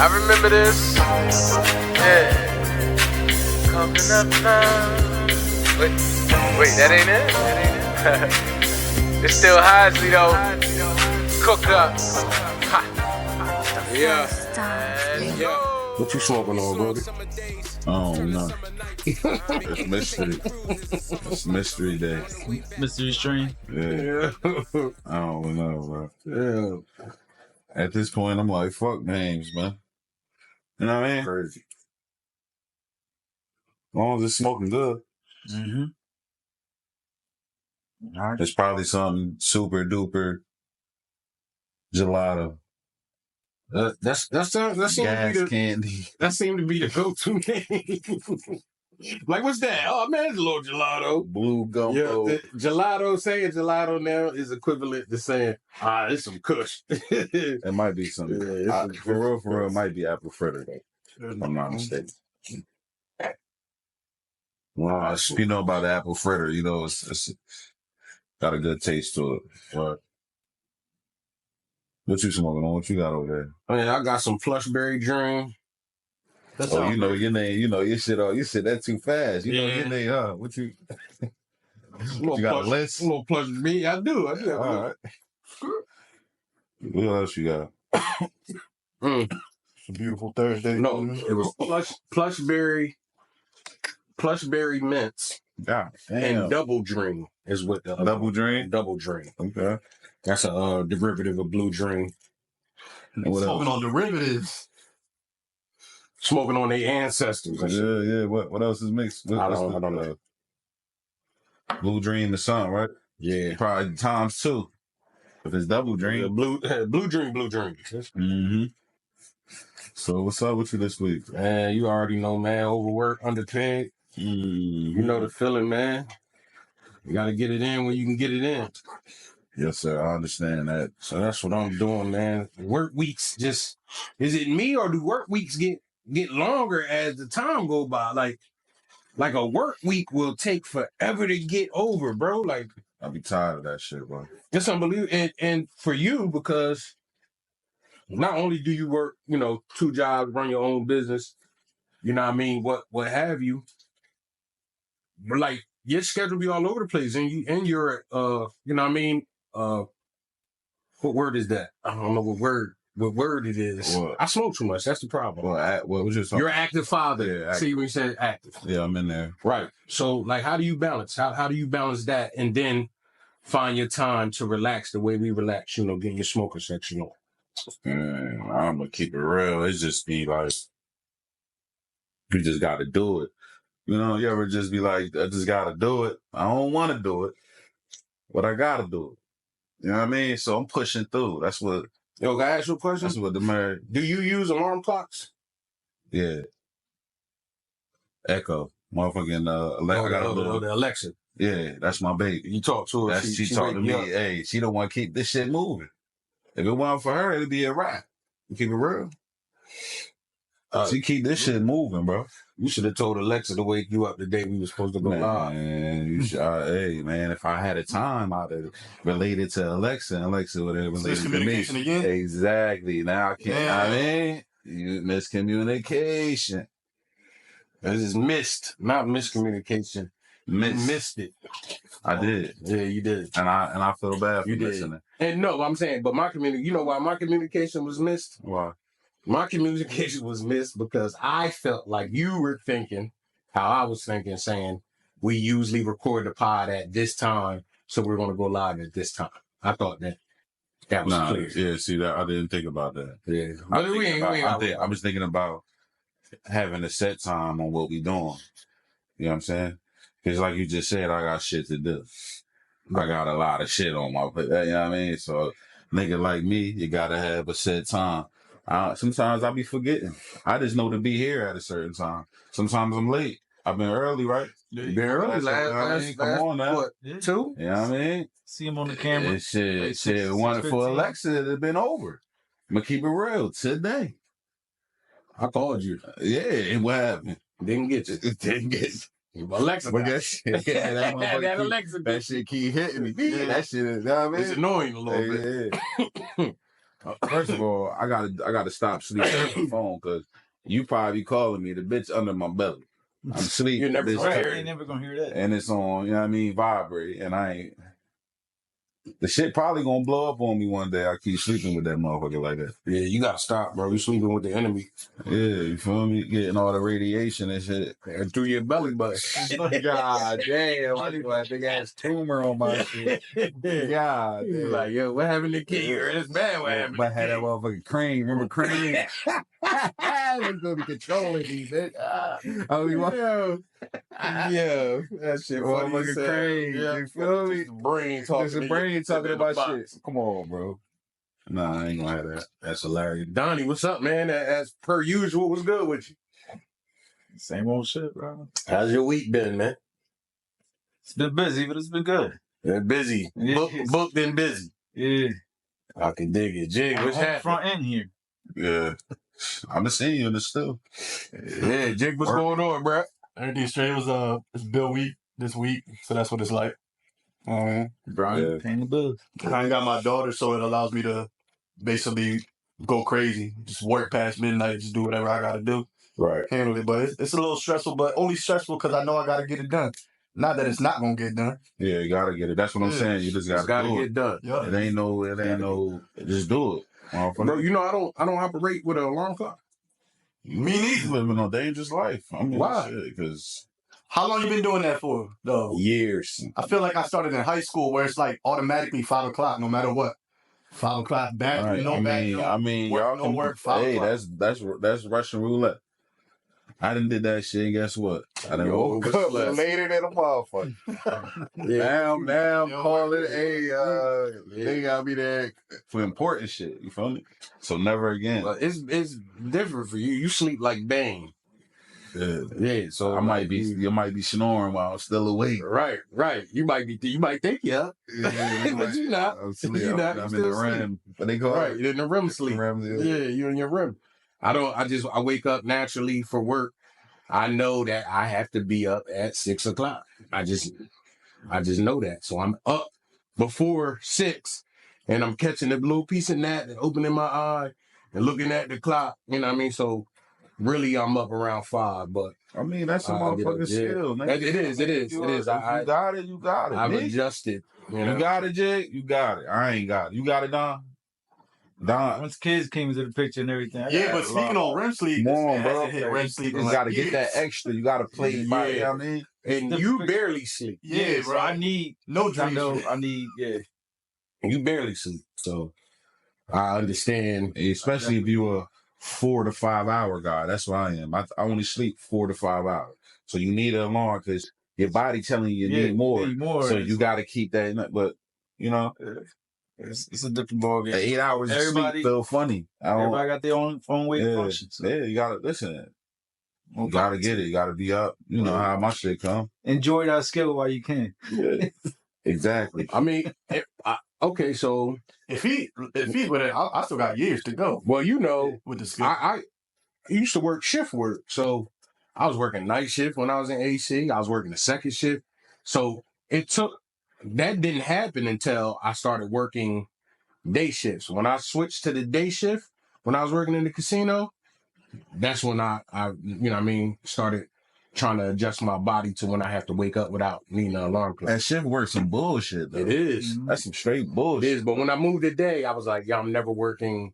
I remember this. Yeah. Coming up now. Wait, that ain't it? It's still Hodgley though. Cooked up. Ha. Yeah. What you smoking on, brother? Oh no. It's mystery. It's mystery day. Mystery strain. Yeah. I don't know, bro. Yeah. At this point, I'm like, fuck names, man. You know what I mean? Crazy. As long as it's smoking good. Mm-hmm. It's probably something super duper gelato. That seemed to be the go-to name. Like, what's that? Oh man, it's a little gelato. Blue gumbo. Yeah, saying gelato now is equivalent to saying, it's some kush. It might be something. Yeah, for real, it might be apple fritter though. If I'm not mistaken. Well, if you know about the apple fritter, you know it's got a good taste to it. Right. What you smoking on? What you got over there? I mean, I got some Plushberry Dream. You know your name. You know your shit. You said that too fast. You know your name, huh? What you? You got a list? A little plush me. I do. All right. What else you got? It's a beautiful Thursday. No, it was Plushberry Mints. God damn. And Double Dream is what the Double Dream? Double Dream. Okay. That's a derivative of Blue Dream. Smoking on derivatives. Smoking on their ancestors. Yeah. What else is mixed? I don't know. Blue Dream the sun, right? Yeah. Probably times 2. If it's Double Dream. Blue Dream. Mm-hmm. So what's up with you this week? Man, you already know, man. Overworked, underpaid. Mm-hmm. You know the feeling, man. You got to get it in when you can get it in. Yes, sir. I understand that. So that's what I'm doing, man. Work weeks is it me or do work weeks get longer as the time go by? Like a work week will take forever to get over, bro. Like, I'll be tired of that shit, bro. it's unbelievable. And for you, because not only do you work, 2 jobs, run your own business, you know what I mean, what have you, but like your schedule be all over the place, and you're you know what I mean, what word is that? I don't know what word it is. What? I smoke too much. That's the problem. What was your song? You're an active father. Yeah, See when you said active. Yeah, I'm in there. Right. So like, how do you balance? How do you balance that and then find your time to relax the way we relax, getting your smoking section on? Man, I'm gonna keep it real. It's just be like, you just gotta do it. You ever just be like, I just gotta do it. I don't want to do it, but I gotta do it. You know what I mean? So I'm pushing through. That's what. Yo, can I ask you a question? That's what the man. Do you use alarm clocks? Yeah. Echo, motherfucking the Alexa. Yeah, that's my baby. You talk to her. She talked to me. Hey, she don't want to keep this shit moving. If it wasn't for her, it'd be a wrap. You keep it real. She keep this shit moving, bro. You should have told Alexa to wake you up the day we were supposed to go live. Man, hey, man, if I had a time, I'd have related to Alexa, and Alexa would have related to me. Again? Exactly. Now I can't. Yeah. I mean, you miscommunication. This is missed, not miscommunication. Missed it. I did. Yeah, you did. And I feel bad for missing it. And no, I'm saying, but you know why my communication was missed? Why? My communication was missed because I felt like you were thinking how I was thinking, saying we usually record the pod at this time, so we're going to go live at this time. I thought that was clear. Yeah, see that I didn't think about that. Yeah, but I was thinking about having a set time on what we doing. You know what I'm saying? Because like you just said, I got shit to do. I got a lot of shit on my plate. You know what I mean? So nigga like me, you gotta have a set time. Sometimes I be forgetting. I just know to be here at a certain time. Sometimes I'm late. I've been early, right? You been early. Come on now. What, 2? You know what I mean? See him on the camera. Shit. One for Alexa, it had been over. I'm gonna keep it real today. I called you. Yeah, and what happened? Didn't get you. Didn't get you. Alexa. But that shit, yeah, that motherfucker that keep, Alexa. that shit keep hitting me. That shit is, you know what I It's mean? annoying a little bit. Yeah. First of all, I gotta stop sleeping on the phone because you probably calling me the bitch under my belly. I'm sleeping. You're never Right, prepared. I ain't never gonna hear that. And it's on, you know what I mean, vibrate. And I ain't. The shit probably gonna blow up on me one day. I keep sleeping with that motherfucker like that. Yeah, you gotta stop, bro. You sleeping with the enemy. Yeah, you feel me? Getting all the radiation and shit. And through your belly button. God damn, I got a big ass tumor on my shit. God You damn. like, yo, what happened to kid? It's bad what happened. But I had that motherfucking Krang. Remember Krang? It's gonna be controlling these, bitch. Oh, you want? Yeah, that shit funny. Motherfucking Krang. Yeah. You feel me? Just brain talking. Just a brain talking about shit. Come on, bro. Nah, I ain't gonna have that. That's hilarious. Donnie, what's up, man? As per usual, what's good with you? Same old shit, bro. How's your week been, man? It's been busy, but it's been good. Busy. Yes. Booked and busy. Yeah. I can dig it. Jig, what's On the happening? front end here. Yeah. I'm the seeing you in the still. Yeah, Jig, what's going on, bro? Everything straight. It was it's Bill week this week, so that's what it's like. Brian, Yeah. paying the bills. I ain't got my daughter, so it allows me to basically go crazy, just work past midnight, just do whatever I gotta do, Right. handle it. But it's a little stressful, but only stressful because I know I gotta get it done. Not that it's not gonna get done. Yeah, you gotta get it. That's what I'm Yeah. saying. You just It's gotta gotta do get done. Yeah. it. It ain't no, just do it. Bro, you know I don't operate with an alarm clock. Me neither. Living a dangerous life. I mean, Why? Because How long you been doing that for, though? Years. I feel like I started in high school where it's like automatically 5 o'clock, no matter what. 5 o'clock back, right, no back. I mean, work, y'all no can work, 5 Hey, o'clock. that's Russian roulette. I done did that shit. And guess what? I done Yo, woke what's up left? later than a motherfucker. Now I'm calling it. They gotta be there for important shit. You feel me? So never again. But it's different for you. You sleep like Bane. Yeah, so I might be. You might be snoring while I'm still awake. Right. You might think yeah. But you not. I'm asleep. You not. I'm in You the still REM. What they call Right, it? you're in the REM sleep. REM, Yeah, you're in your REM. I wake up naturally for work. I know that I have to be up at 6 o'clock. I just know that. So I'm up before 6 and I'm catching a little piece of that and opening my eye and looking at the clock. You know what I mean? So really I'm up around 5, but I mean, that's a I get up, motherfucking skill. That- it is. If you got it. You got it. I've nigga. adjusted. You know? You got it, Jig. You got it. I ain't got it. You got it, Don. Once kids came into the picture and everything. I Yeah, got but a speaking lot. on REM sleep, Come this on, man bro. hasn't hit REM sleep. You in just got to like get that years. extra. You got to play by it. You know what I mean? And you barely sleep. Yeah, so bro. I need No I dreams. know I need You barely sleep. So I understand. Especially if you a 4 to 5 hour guy. That's what I am. I only sleep 4 to 5 hours. So you need an alarm because your body telling you need more. So you got to keep that. But you know, it's a different ballgame. 8 hours of Everybody- sleep feel funny. Everybody got their own way of function. So Yeah, you gotta listen. You gotta get it. You gotta be up. You know how my shit come. enjoy that skill while you can. Exactly. I mean, okay, so If he's with it, I still got years to go well, you know, with the skill. I used to work shift work. So I was working night shift when I was in AC. I was working the second shift. So that didn't happen until I started working day shifts. When I switched to the day shift, when I was working in the casino, that's when I you know what I mean, started trying to adjust my body to when I have to wake up without needing an alarm clock. That shift work some bullshit though. It is. That's some straight It bullshit. is. But when I moved today, I was like, yeah, I'm never working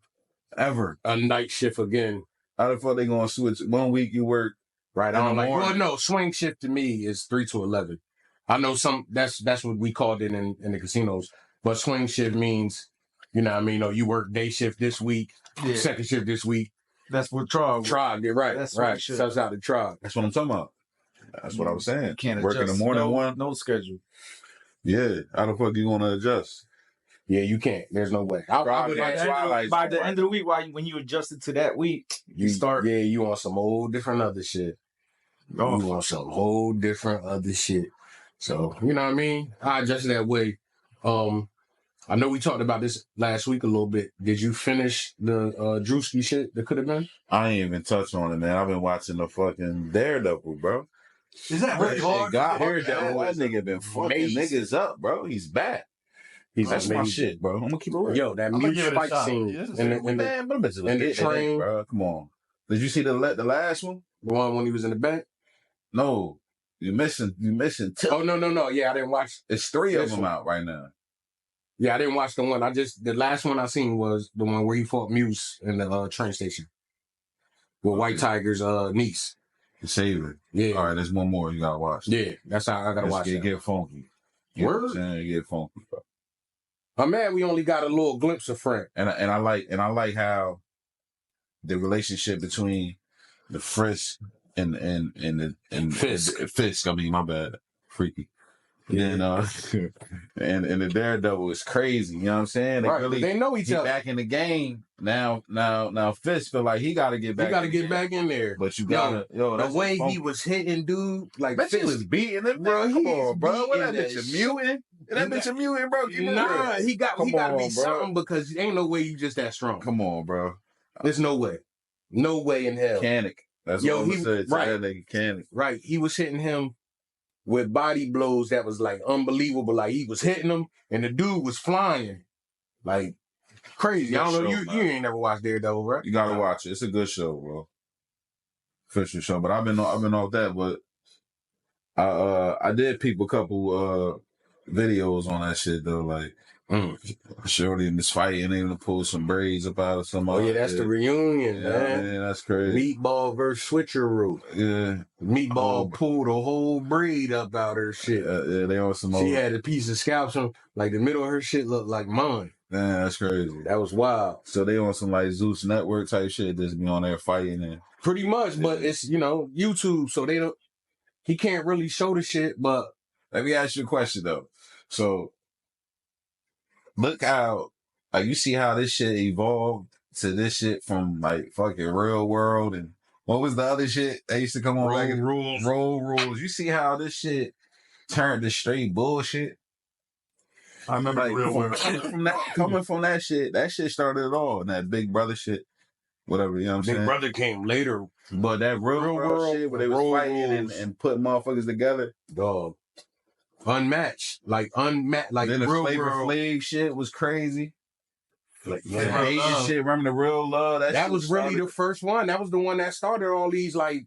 Ever. a night shift again. How the fuck they gonna switch? 1 week you work Right. In I'm the like, morning. well, no, swing shift to me is 3 to 11. I know that's what we called it in the casinos. But swing shift means, you know what I mean? Oh, you work day shift this week, Yeah, second shift this week. that's what trial. Tribe, yeah, right. That's right. swing shift. Subs out the tribe. That's what I'm talking about. That's what I was saying. You can't Work in adjust. the morning no, one. no schedule. Yeah. How the fuck you gonna adjust? Yeah, you can't. There's no way. I would Friday, ask, Twilight By Zone, the right? end of the week, when you adjusted to that week, you start. Yeah, you on some whole different other shit. Oh, You want some whole different other shit. So, you know what I mean? I adjusted that way. I know we talked about this last week a little bit. Did you finish the Drewski shit that could have been? I ain't even touch on it, man. I've been watching the fucking Daredevil, bro. Is that really hard? Daredevil that is nigga been fucking amazing. niggas up, bro. He's back. That's my shit, bro. I'm gonna keep it real. Yo, that I'm gonna mute give it a fight shot. scene Yeah, Man, but bitches was in the getting it, train. bro. Come on. Did you see the last one? The one when he was in the back? No. You're missing two. Oh, no. Yeah, I didn't watch. It's 3 of this them one. out right now. Yeah, I didn't watch the one. The last one I seen was the one where he fought Muse in the train station with White Tiger's niece. The Savior. Yeah. All right, there's one more you gotta watch. Yeah, that's how I gotta watch it. Get funky. Word? Get funky, bro. I'm mad we only got a little glimpse of Frank. And I like how the relationship between the Frisk and Fisk. I mean, my bad, Freaky. Yeah. And the Daredevil is crazy. You know what I'm saying? They know each other. Back in the game now. Fisk feel like he got to get back. He got to get back in there. But you gotta the way he was hitting dude, like Fisk was beating him, bro. Come on, bro. What that beating bitch a mutant? That bitch a mutant, bro. Nah, he got to be something because ain't no way you just that strong. Come on, bro. There's no way. No way in hell. Mechanic. That's what he said. Right. That nigga Mechanic. Right. He was hitting him with body blows that was like unbelievable. Like he was hitting him and the dude was flying. Like crazy. I don't know. You ain't never watched Daredevil, right? You gotta watch it. It's a good show, bro. Official show. But I've been off that, but I did peep a couple videos on that shit though, like Shorty in this fight and they gonna pull some braids up out of some. Oh yeah, that's the reunion, man. That's crazy. Meatball versus Switcheroo. Yeah, Meatball pulled a whole braid up out her shit. Yeah, they on some. She had a piece of scalp, like the middle of her shit looked like mine. Man, that's crazy. That was wild. So they on some like Zeus Network type shit, just be on there fighting and pretty much, but it's YouTube, so they don't. He can't really show the shit, but let me ask you a question though. So look how, like, you see how this shit evolved to this shit from like fucking Real World and what was the other shit that used to come on Road Rules. Road Rules. You see how this shit turned to straight bullshit. I remember like, Real World. Coming from that shit started it all. And that Big Brother shit, whatever, you know what I'm saying? Big Brother came later. But that Real World shit where they was fighting and putting motherfuckers together. Dog. Unmatched. Like then the Real Flavor World Flav shit was crazy. Like, yeah, Asian shit. Remember the Real Love? That was really the first one. That was the one that started all these like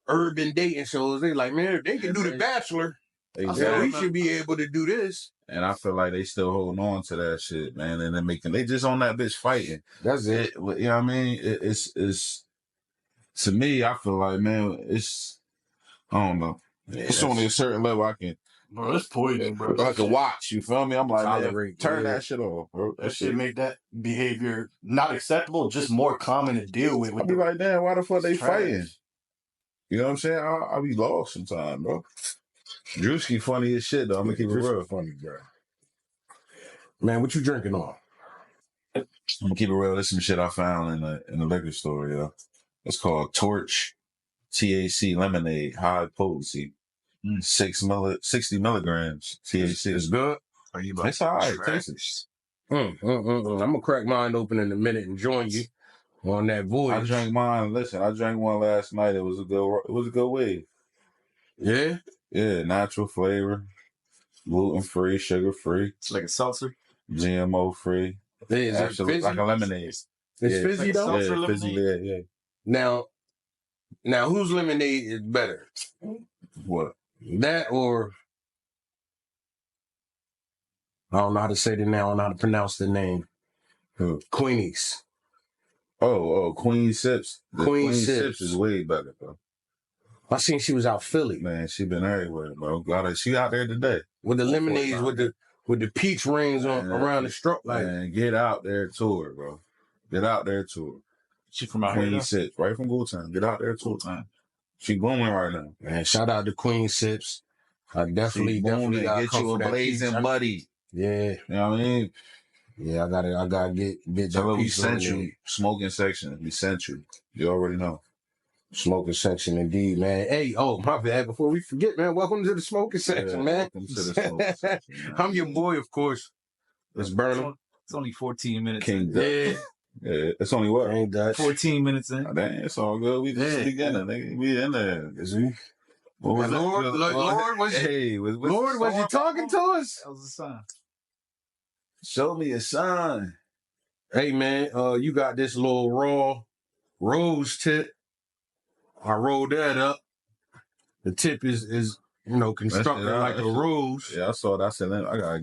urban dating shows. They like, man, if they can do The Bachelor, we should be able to do this. And I feel like they still holding on to that shit, man. And they just on that bitch fighting. That's it. You know what I mean? It's to me, I feel like, man, I don't know. Yeah, it's only a certain level I can. Bro, it's poison, bro. I can watch, you feel me? I'm like, man, turn that shit off, bro. That shit make that behavior not acceptable, just more common to deal with. I'll be like, damn, why the fuck they fighting? You know what I'm saying? I'll be lost sometimes, bro. Drewski funny as shit, though. I'm gonna keep it real. Funny, bro. Man, what you drinking on? I'm gonna keep it real. There's some shit I found in the liquor store, yo. It's called Torch THC Lemonade, high potency. 60 milligrams THC. It's good. It's all right. Taste it. I'm gonna crack mine open in a minute and join you on that voyage. I drank mine. Listen, I drank one last night. It was a good wave. Yeah? Yeah, natural flavor, gluten free, sugar free. It's like a seltzer. GMO free. Yeah, is it fizzy? Like a lemonade. It's fizzy though? Yeah, fizzy, yeah. Now whose lemonade is better? What? That or I don't know how to say the name. I don't know how to pronounce the name. Who? Queenie's. Oh, Queen Sips. Queen Sips is way better, bro. I seen she was out Philly. Man, she been everywhere, bro. She out there today. With the lemonades with the peach rings on around the stroke. Like, man, get out there to her, bro. Get out there to her. She from out Queen here? Sips, right from Gulag. Get out there to her. She booming right now. Man, shout out to Queen Sips. I definitely got get you a blazing buddy. Yeah. You know what I mean? Yeah, I gotta get that We piece sent on you. Smokin Section. We sent you. You already know. Smokin Section, indeed, man. Hey, my bad. Before we forget, man, welcome to the Smokin Section, man. Welcome to the Smokin Section, man. I'm your boy, of course. It's Burnem. It's only 14 minutes. King Dutch. Yeah, it's only what? King Dutch. 14 minutes in. Oh, dang, it's all good. We just beginning, nigga. We in there. What was Lord, Lord, was you talking to us? That was a sign. Show me a sign. Hey man, you got this little raw rose tip. I rolled that up. The tip is constructed like a rose. Yeah, I saw that. I said, I gotta.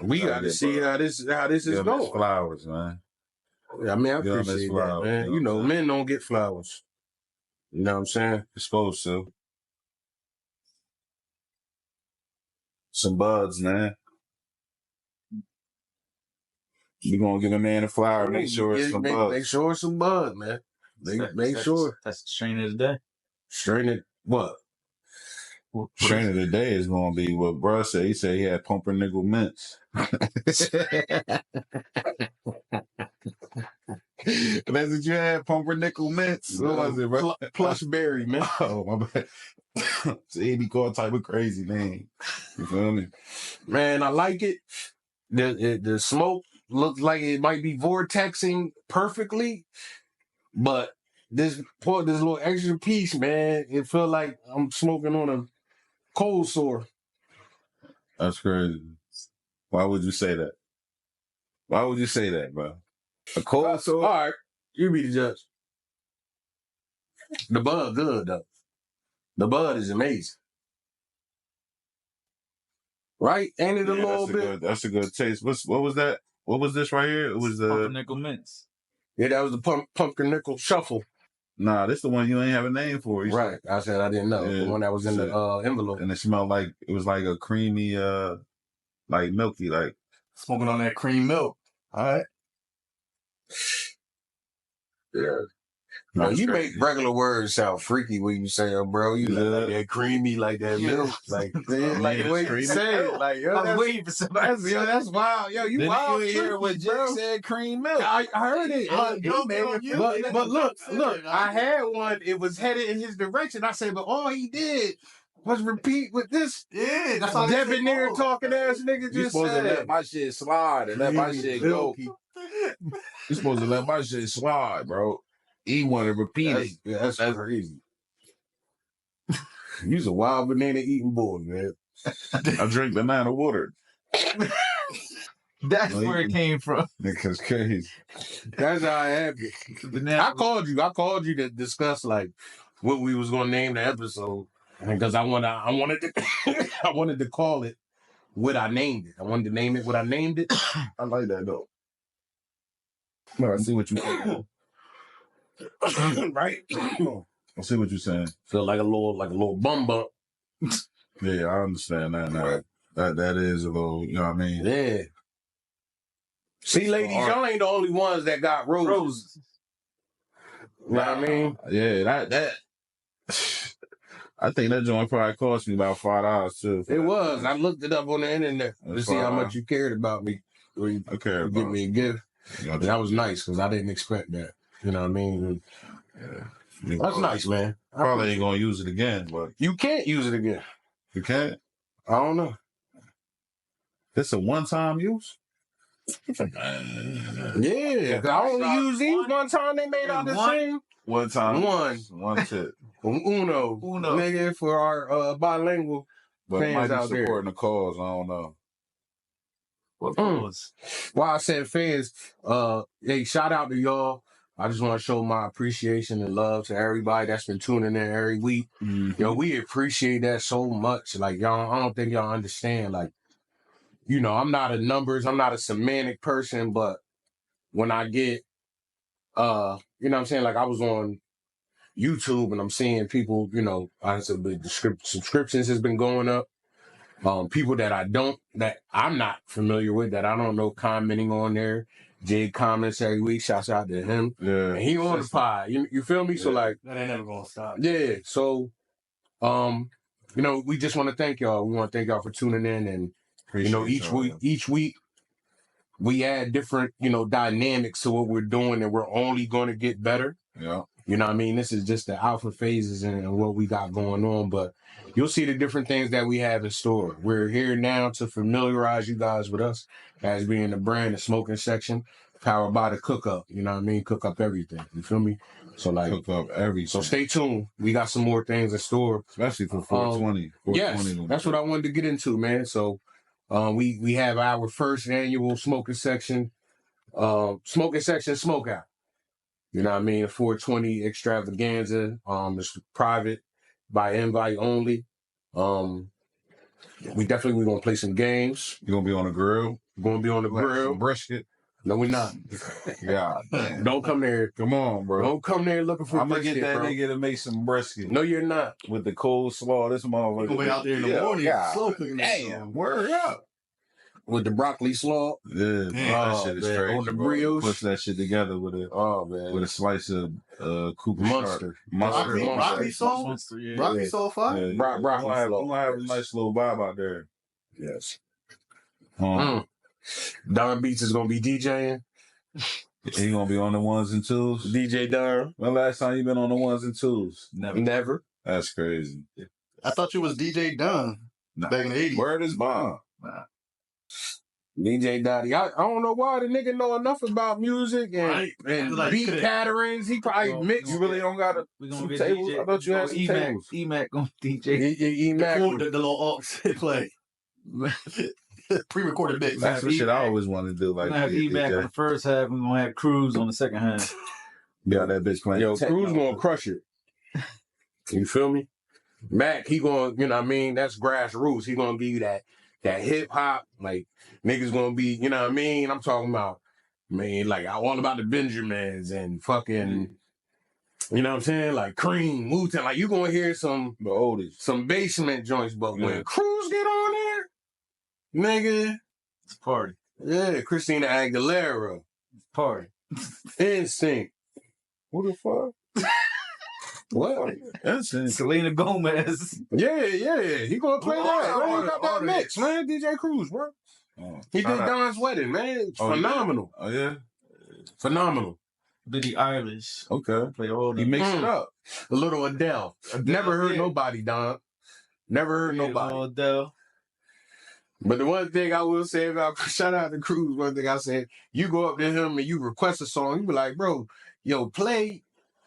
We got to see how this is going. Flowers, man. Yeah, I mean, I appreciate that, man. You know, men don't get flowers. You know what I'm saying? You're supposed to. Some buds, man. We're gonna give a man a flower. Make sure it's some buds. Make sure it's some buds, man. Make sure. That's the strain of the day. Strain it what? Strain of the day is gonna be what bruh said. He said he had pumpernickel mints. That's what you had, pumpernickel mints. What was it, bro? Plush berry, man. Oh, my bad. See, he be called type of crazy name. You feel me? Man, I like it. The smoke looks like it might be vortexing perfectly, but this little extra piece, man, it feel like I'm smoking on a cold sore. That's crazy. Why would you say that? Why would you say that, bro? A cold sore? All right, you be the judge. The bud good, though. The bud is amazing. Right? Ain't it a little bit? That's a good taste. What was that? What was this right here? It was the pumpernickel mints. Yeah, that was the pumpernickel shuffle. Nah, this the one you ain't have a name for. Right. I said I didn't know. Yeah. The one that was in the envelope. And it smelled like, it was like a creamy, like milky, like. Smoking on that cream milk. All right. Yeah. No, you make regular words sound freaky when you say them, bro. You like that creamy, like that milk. Like the way you say it. Like, yo, I was waiting for somebody. That's wild. Yo, you wild. You hear what Jig said, cream milk. I heard it. But look, I had one. It was headed in his direction. I said, but all he did was repeat with this. Yeah, that's how debonair talking ass nigga just supposed said. To let my shit slide and let my shit go. You supposed to let my shit slide, bro. He want to repeat it. That's crazy. You's a wild banana eating boy, man. I drink banana water. That's where it came from. Nigga's crazy. That's how I happened. I called you to discuss like what we was gonna name the episode because I wanted to call it what I named it. I wanted to name it what I named it. I like that though. No, I see what you're saying. Right? I see what you're saying. Feel like a little bum bump. Yeah, I understand that now. That is a little, you know what I mean? Yeah. See, ladies, y'all ain't the only ones that got roses. You know what I mean? Yeah, that I think that joint probably cost me about $5 too. It was. I looked it up on the internet to see how much you cared about me. I cared about give me a gift. And that was nice because I didn't expect that. You know what I mean? Yeah. That's nice, man. Probably ain't gonna use it again, but you can't use it again. You can't? I don't know. This a one-time use? Yeah, I only use these one time. They made out the same. One time. One tip. Uno, nigga, for our bilingual fans out there. Supporting the cause, I don't know. What cause? Why I said fans, hey, shout out to y'all. I just want to show my appreciation and love to everybody that's been tuning in every week. Mm-hmm. Yo, we appreciate that so much. Like, y'all, I don't think y'all understand. Like, you know, I'm not a semantic person, but when I get, you know what I'm saying? Like, I was on YouTube and I'm seeing people, you know, honestly, the subscriptions has been going up. People that I'm not familiar with, that I don't know, commenting on there. Jig comments every week. Shouts out to him. Yeah. And he on the pod. You feel me? Yeah. So like that ain't never gonna stop. Yeah. So you know, we just want to thank y'all. We want to thank y'all for tuning in, and appreciate, you know, each week we add different, you know, dynamics to what we're doing, and we're only gonna get better. Yeah. You know what I mean? This is just the alpha phases and what we got going on, but you'll see the different things that we have in store. We're here now to familiarize you guys with us as being the brand, the Smokin Section. powered by the cook up. You know what I mean? Cook up everything. You feel me? So like, Cook up everything. so stay tuned. We got some more things in store, especially for 420. Yes, that's what I wanted to get into, man. So, we have our first annual Smokin Section, Smokin Section Smokeout. You know what I mean? A 420 extravaganza. It's private, by invite only. We definitely gonna play some games. You gonna be on the grill? We're gonna be on the grill. Some brisket. No, we're not. Yeah, man. Don't come there. Come on, bro. Don't come there looking for I'm gonna brisket, get that bro. nigga to make some brisket. No, you're not. With the coleslaw, this motherfucker. You gonna be out there in the morning, slow cooking. Damn, word up. With the broccoli slaw. Yeah, that shit is crazy. On the bro. brioche. Push that shit together with a slice of Cooper Mustard. Broccoli sauce? Broccoli sauce fire? Yeah, broccoli I'm slaw. gonna have a nice little vibe out there. Yes. Don Beatz is gonna be DJing. He gonna be on the ones and twos. DJ Don. When last time you been on the ones and twos? Never. That's crazy. I thought you was DJ Don back in the 80s. Word is bomb. DJ Dottie. I don't know why the nigga know enough about music and Like, beat patterns. He probably mixed. You really don't got We gonna some get tables? DJ. I thought you had some tables. E-Mac gonna DJ. E-Mac. The little aux play. Pre-recorded mix. That's the shit I always wanted to do. We're Like, gonna have E-Mac on the first half. We're gonna have Cruz on the second half. yeah, that bitch playing. Yo, techno. Cruz gonna crush it. You feel me? Mac, he gonna, you know what I mean? That's grassroots. He gonna give you that hip hop. Like, niggas gonna be, you know what I mean? I'm talking about, man, like, all about the Benjamins and fucking, you know what I'm saying? Like, Krang, Wu-Tang. Like, you gonna hear some basement joints, but when Cruz get on there, nigga. It's a party. Yeah, Christina Aguilera. It's a party. Instinct. Who the fuck? What? Instinct. Selena Gomez. Yeah. He gonna play that. He got that mix, man. DJ Cruz, bro. He did Don's wedding, man. Phenomenal. Oh, yeah? Phenomenal. Billie Eilish. Okay. Play all the He mixed it up. A little Adele. Never heard nobody, Don. Never heard nobody. Adele. But the one thing I will say about, shout out to Cruz, one thing I said, you go up to him and you request a song, you be like, bro, yo, play,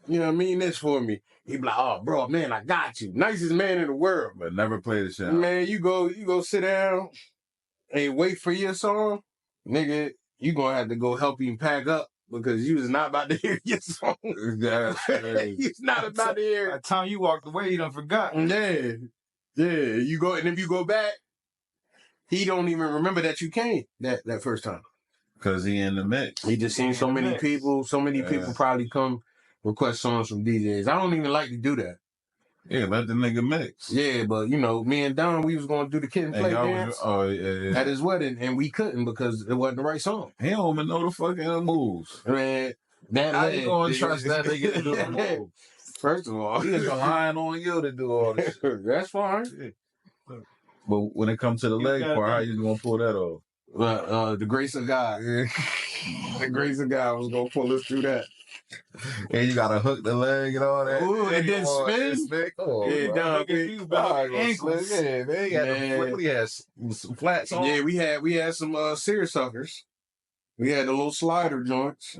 you know what I mean, this for me. He be like, oh, bro, man, I got you. Nicest man in the world. But never play the shit. Man, you go sit down and wait for your song, nigga, you gonna have to go help him pack up because you was not about to hear your song. He's not about to hear By the time you walked away, you done forgot. Yeah. You go, and if you go back, he don't even remember that you came that first time. Because he in the mix. He just seen so many people probably come request songs from DJs. I don't even like to do that. Yeah, let the nigga mix. Yeah, but you know, me and Don, we was going to do the kid and play dance at his wedding, and we couldn't because it wasn't the right song. He don't even know the fucking moves. Man, I ain't going to trust that nigga to do the moves. First of all, he's relying on you to do all this shit. That's fine. But when it comes to the leg part, how you gonna pull that off? The grace of God. The grace of God was gonna pull us through that. And you gotta hook the leg and all that. Ooh, and then spin. Oh, yeah, dog. Yeah, man. He had some flats on. Yeah, we had some seersuckers. We had the little slider joints,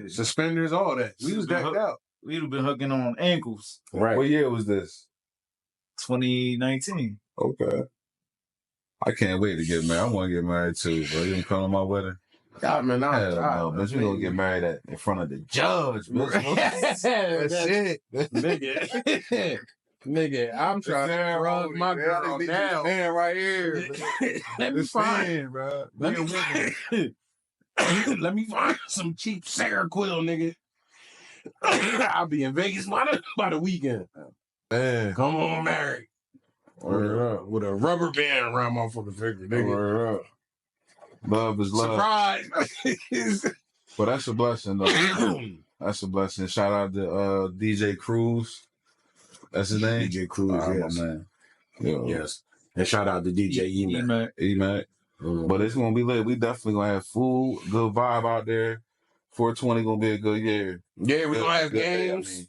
suspenders, all that. We was decked out. We'd have been hooking on ankles. Right. What year was this? 2019. Okay. I can't wait to get married. I want to get married too, bro. You gonna come to my wedding? God, man, but you gonna get married in front of the judge, bro. That's it. Nigga, I'm trying to run my girl down. Man right here. Let me find, bro. Let me find some cheap Seroquel, nigga. I'll be in Vegas by the weekend. Man. Come on, married. With a rubber band around my fucking finger, nigga. Love is love. Surprise! But that's a blessing, though. That's a blessing. Shout out to DJ Cruz. That's his name? DJ Cruz, yes. Man. Yes. And shout out to DJ E-Mac. But it's going to be lit. We definitely going to have food, good vibe out there. 420 going to be a good year. Yeah, we're going to have games.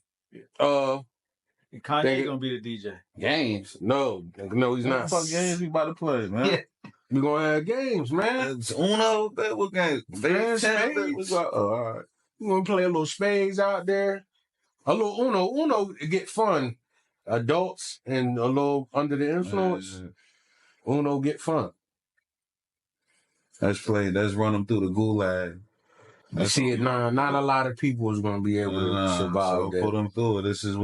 Kanye gonna be the DJ. Games? No, he's not. What the fuck games we about to play, man? We gonna have games, man. It's Uno, bet what game? Spades. All right. We gonna play a little spades out there. A little Uno. Uno get fun. Adults and a little under the influence. Uno get fun. Let's run them through the Gulag. See it now. Not a lot of people is gonna be able to survive so that. put them through it. This is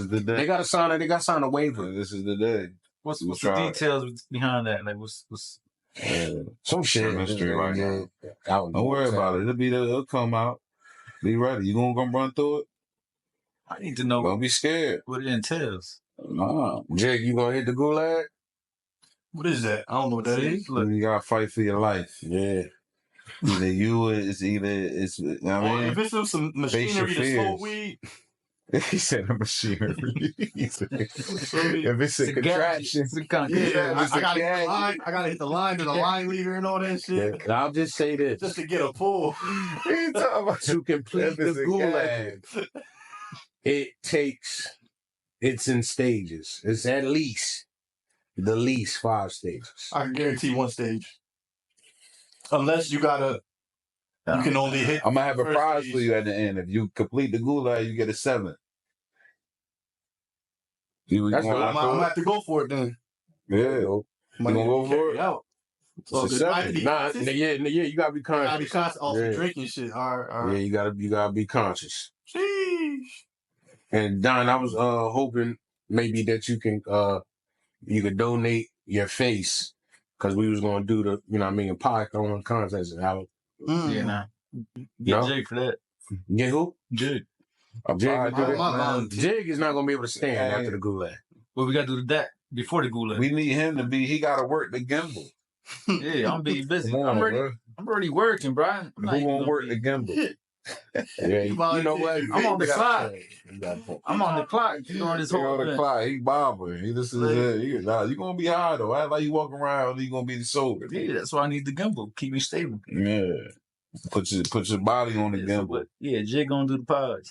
the day. They gotta sign a waiver. This is the day. What's the details behind that? Like what's some shit. Mystery right now. Don't worry about it. It'll come out. Be ready. You gonna run through it? I need to know. Don't be scared. What it entails. Nah. Jake, you gonna hit the Gulag? What is that? I don't know what that is. Look, you gotta fight for your life. Yeah. Either it's. You know what I mean? If it's some machinery to smoke weed. He said a machinery. If it's a contraption. I gotta hit the line and the line leader and all that shit. Yeah, I'll just say this. Just to get a pull. To complete the Gulag, it's in stages. It's at least the least 5 stages. I can guarantee 1 stage. Unless you gotta, you can only hit. I'm gonna have a prize stage. for you at the end. If you complete the Gulag, you get a 7. I'm gonna have to go for it then. Yeah. You gonna go for it? Out. So It's a 7. Yeah, you gotta be conscious. Gotta be conscious of drinking shit. All right. Yeah, you gotta be conscious. Sheesh. And Don, I was hoping maybe that you could donate your face because we was gonna do the podcast contest. Yeah, nah. Get Jig for that. Get who? Jig. Jig is not gonna be able to stand after the Gulag. Well, we gotta do that before the Gulag. We need him to be. He gotta work the gimbal. Yeah, I'm being busy. Come on, I'm already working, Brian. Who won't work the gimbal? Yeah, you know what? I'm on the clock. I'm on the clock during this whole on the clock. He bobbing. This is it. You gonna be high though. Act like you walking around. You gonna be sober. Yeah, that's why I need the gimbal. Keep me stable. Yeah. Put your body on the gimbal. Yeah, Jig gonna do the pods.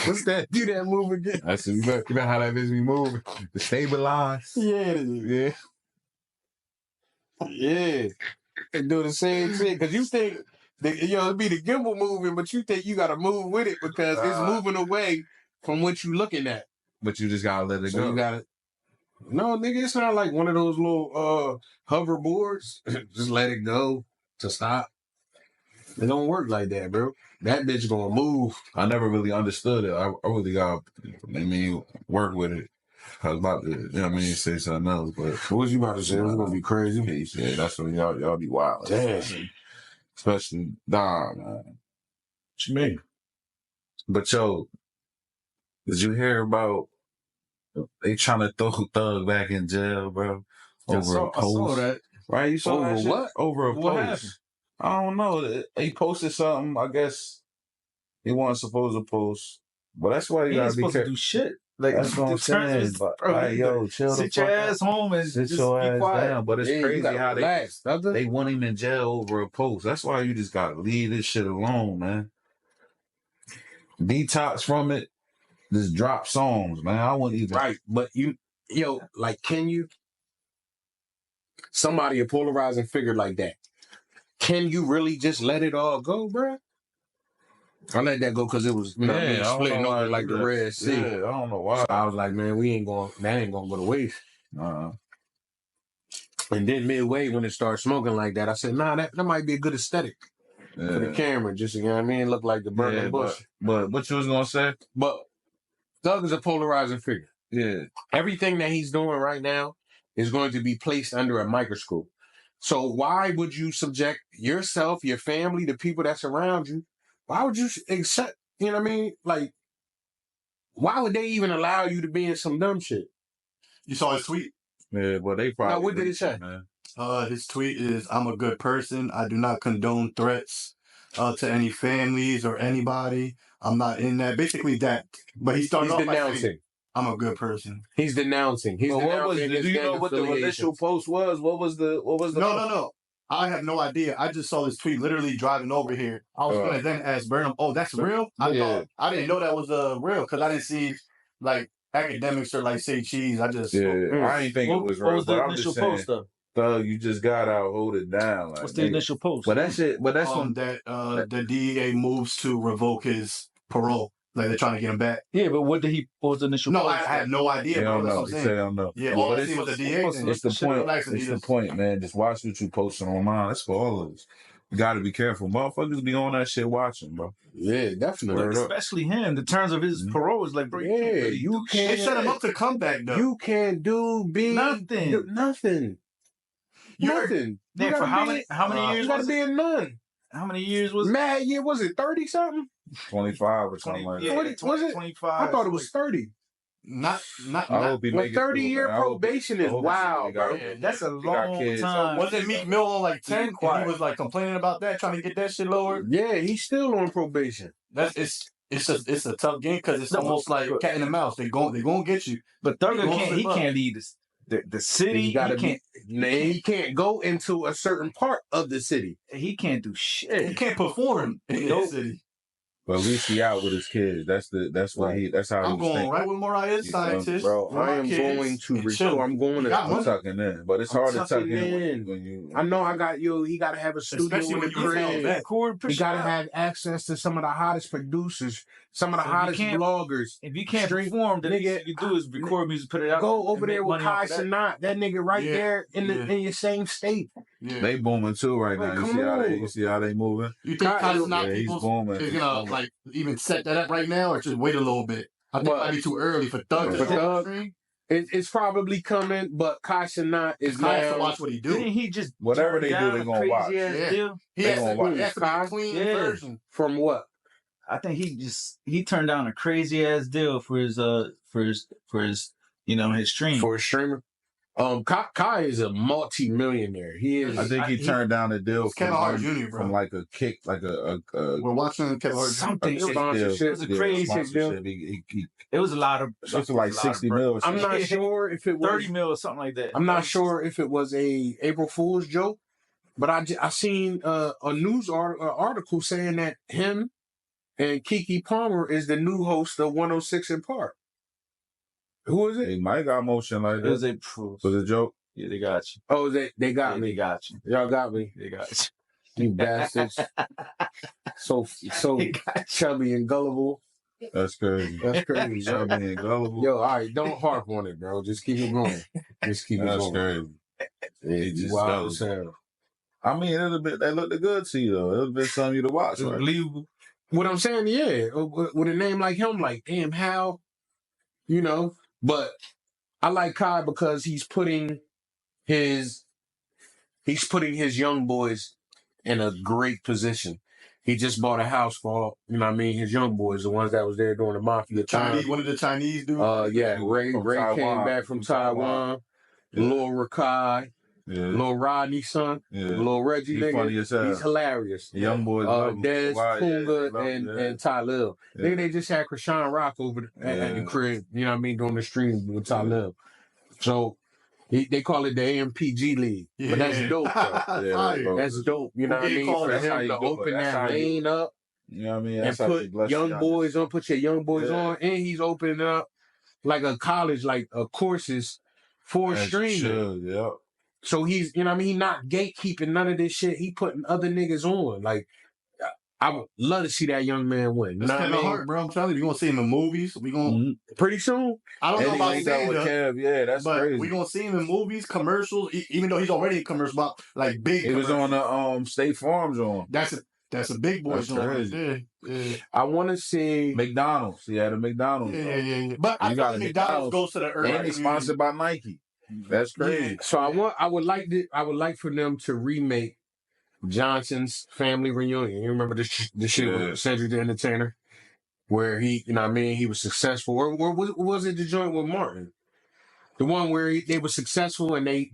What's that? Do that move again. I said, you know how that is me moving. The stabilize. Yeah. They do the same thing. Because you think, it'd be the gimbal moving, but you think you got to move with it because it's moving away from what you looking at. But you just got to let it go. You gotta, no, nigga, it's not like one of those little hoverboards. Just let it go to stop. It don't work like that, bro. That bitch gonna move. I never really understood it. I really got, work with it. I was about to, say something else, but what was you about to say? It was gonna be crazy. He said that's when y'all be wild. Damn. Especially Don, man. What you mean? But yo, did you hear about they trying to throw Thug back in jail, bro? Over a post. I saw that. Right? You saw over that what? Shit? Over a what post. Happened? I don't know. He posted something. I guess he wasn't supposed to post. But that's why you gotta be careful. To do shit. Like, that's what I'm saying. But, yo, chill sit your ass home and sit just your be ass quiet. down. But it's crazy how they want him in jail over a post. That's why you just gotta leave this shit alone, man. Detox from it. Just drop songs, man. I wouldn't even. Right, but can you? Somebody a polarizing figure like that. Can you really just let it all go, bro? I let that go because it was, splitting over like the Red Sea. Yeah, I don't know why. So I was like, man, that ain't gonna go to waste. And then midway when it started smoking like that, I said, nah, that might be a good aesthetic for the camera. Just, look like the burning bush. But what you was gonna say? But Thug is a polarizing figure. Yeah. Everything that he's doing right now is going to be placed under a microscope. So why would you subject yourself, your family, the people that's around you? Why would you accept, Like, why would they even allow you to be in some dumb shit? You saw his tweet? Yeah, well, they probably... Now, what did he say? Man. His tweet is, I'm a good person. I do not condone threats to any families or anybody. I'm not in that. Basically that. But he started off by saying, I'm a good person. He's denouncing. Do you know what the initial post was? What was the No. I have no idea. I just saw this tweet literally driving over here. I was going to then ask Burnem, oh, that's real? I didn't know that was real because I didn't see like academics or like say cheese. I just I didn't think it was real. What was the initial post though? Thug, you just got out, hold it down. Like, What's the initial post? But that shit, but that's the DEA moves to revoke his parole. Like they're trying to get him back. Yeah, but what did he post the initial post? No, I have no idea. They don't Bro. know. They say they don't know. Yeah, all I see was the DA. It's the point. It's the point, man. Just watch what you posting online. That's for all of us. You got to be careful. Motherfuckers be on that shit watching, bro. Yeah, definitely. Like, especially him. The terms of his parole is like, bro, you can't. They set him up to come back, though. You can't do nothing. Nothing. Nothing. Damn, for how many years? You got to be in none. How many years was it? Mad year, was it 30 something? 25 or something like that. 20, was it? 25. I thought it was 30. Not. I hope he make it 30-year probation is wild, bro. That's a long time. Wasn't Meek Mill on like 10? And he was like complaining about that, trying to get that shit lowered. Yeah, he's still on probation. It's a tough game because it's almost like cat and mouse. They gonna get you. But Thugger can't lead the city. He can't go into a certain part of the city. He can't do shit. He can't perform in the city. But at least he out with his kids. That's how I'm going right with Mariah's scientist. Bro, I am going to restore. I'm tucking in. But it's hard to tuck in when you. I know I got you. He got to have a studio in the crib. He got to have access to some of the hottest producers, some of the hottest bloggers. If you can't perform, the nigga you do is record music, put it out. Go over there with Kai Sinat. That nigga right there in your same state. Yeah. They booming too right now. You see how they moving? You think Kai Sinat is gonna like even set that up right now, or just wait a little bit? I think it might be too early for Thug. It's probably coming, but Kai Sinat is now. Has to watch what he do. Didn't he just whatever they do, they gonna watch. Yeah. He has to watch a clean version. From what? I think he turned down a crazy ass deal for his his stream. For his streamer. Kai is a multi-millionaire. He is. I think he turned down a deal Kevin Hart Jr. from like a kick, like a we're watching Kevin Hart something. It was a crazy deal. It was a lot of. It was like 60 mil. I'm not sure if it was 30 mil or something like that. I'm not sure if it was a April Fool's joke, but I seen a news article saying that him and Keke Palmer is the new host of 106 in Park. Who is it? They might got motion like that. Was it a joke? Yeah, they got you. Oh, they got me. They got you. Y'all got me. They got you. You bastards. So chubby and gullible. That's crazy. Chubby and gullible. Yo, all right, don't harp on it, bro. Just keep it going. Just keep it going. That's crazy. Just wild as hell. I mean, they looked good to you though. It would have been something you to watch. Right? Believable. What I'm saying, yeah, with a name like him, like damn, how, But I like Kai because he's putting his young boys in a great position. He just bought a house for, his young boys, the ones that was there during the mafia time. One of the Chinese dudes. Ray came back from Taiwan. Lil Rakai. Yeah. Lil Rodney's son, Lil Reggie, he's funny as hell. He's hilarious. Young boys, Dez, Kunga, and Ty Lil. Yeah. They just had Krishan Rock over at the crib, doing the stream with Ty Lil. So they call it the AMPG League. Yeah. But that's dope, though. That's dope. You know what I mean? For him to open that lane up. You know what I mean? And put young boys on, put your young boys on, and he's opening up like a college, like courses for streaming. Yep. So he's, he not gatekeeping none of this shit. He putting other niggas on. Like, I would love to see that young man win. That's kind of hard, bro. I'm telling you, we're going to see him in movies. We going pretty soon. I don't know about stand-up. Yeah, that's but crazy. We're going to see him in movies, commercials, even though he's already in commercials, but like big He was on the State Farm on. That's a big boy joint. Yeah. I want to see McDonald's. He had a McDonald's. Yeah. But I got McDonald's goes to the urban. And he's sponsored by Nike. That's crazy. Yeah. So I would like for them to remake Johnson's Family Reunion. You remember the shit with Cedric the Entertainer, where he, he was successful. Or was it the joint with Martin? The one where they were successful and they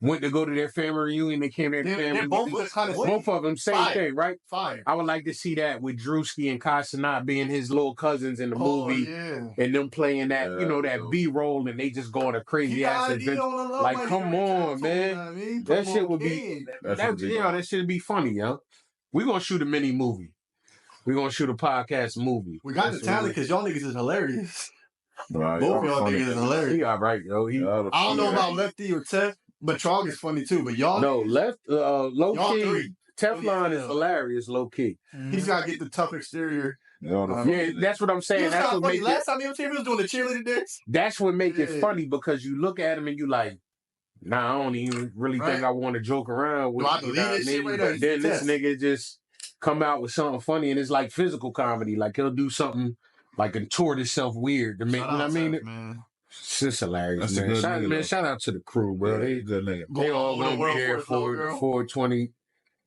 went to go to their family reunion. They came to their family. Both of them, same thing, right? Fire. I would like to see that with Drewski and Kai Sinat being his little cousins in the movie, and them playing that, that B-roll, and they just go on a crazy ass adventure. Like, come on, man, that shit would be that shit would be funny, yo. We're gonna shoot a mini movie. We're gonna shoot a podcast movie. We got the talent because y'all niggas is hilarious. Right, both y'all niggas is hilarious. He all right, yo. I don't know about Lefty or Tef. But Trog is funny too. But y'all, no left low y'all key. three. Teflon is hilarious, low key. He's got to get the tough exterior. Yeah, that's what I'm saying. That's what funny. makes Last time he was here, he was doing the cheerleader dance. That's what makes it funny because you look at him and you like, nah, I don't even really think I want to joke around with. Do I believe this shit right now? But then this nigga just come out with something funny and it's like physical comedy. Like he'll do something like contort himself weird to make. You know what I mean? Man. It's just hilarious, man. Shout out to the crew, bro. They good nigga. They all gonna be there for 420.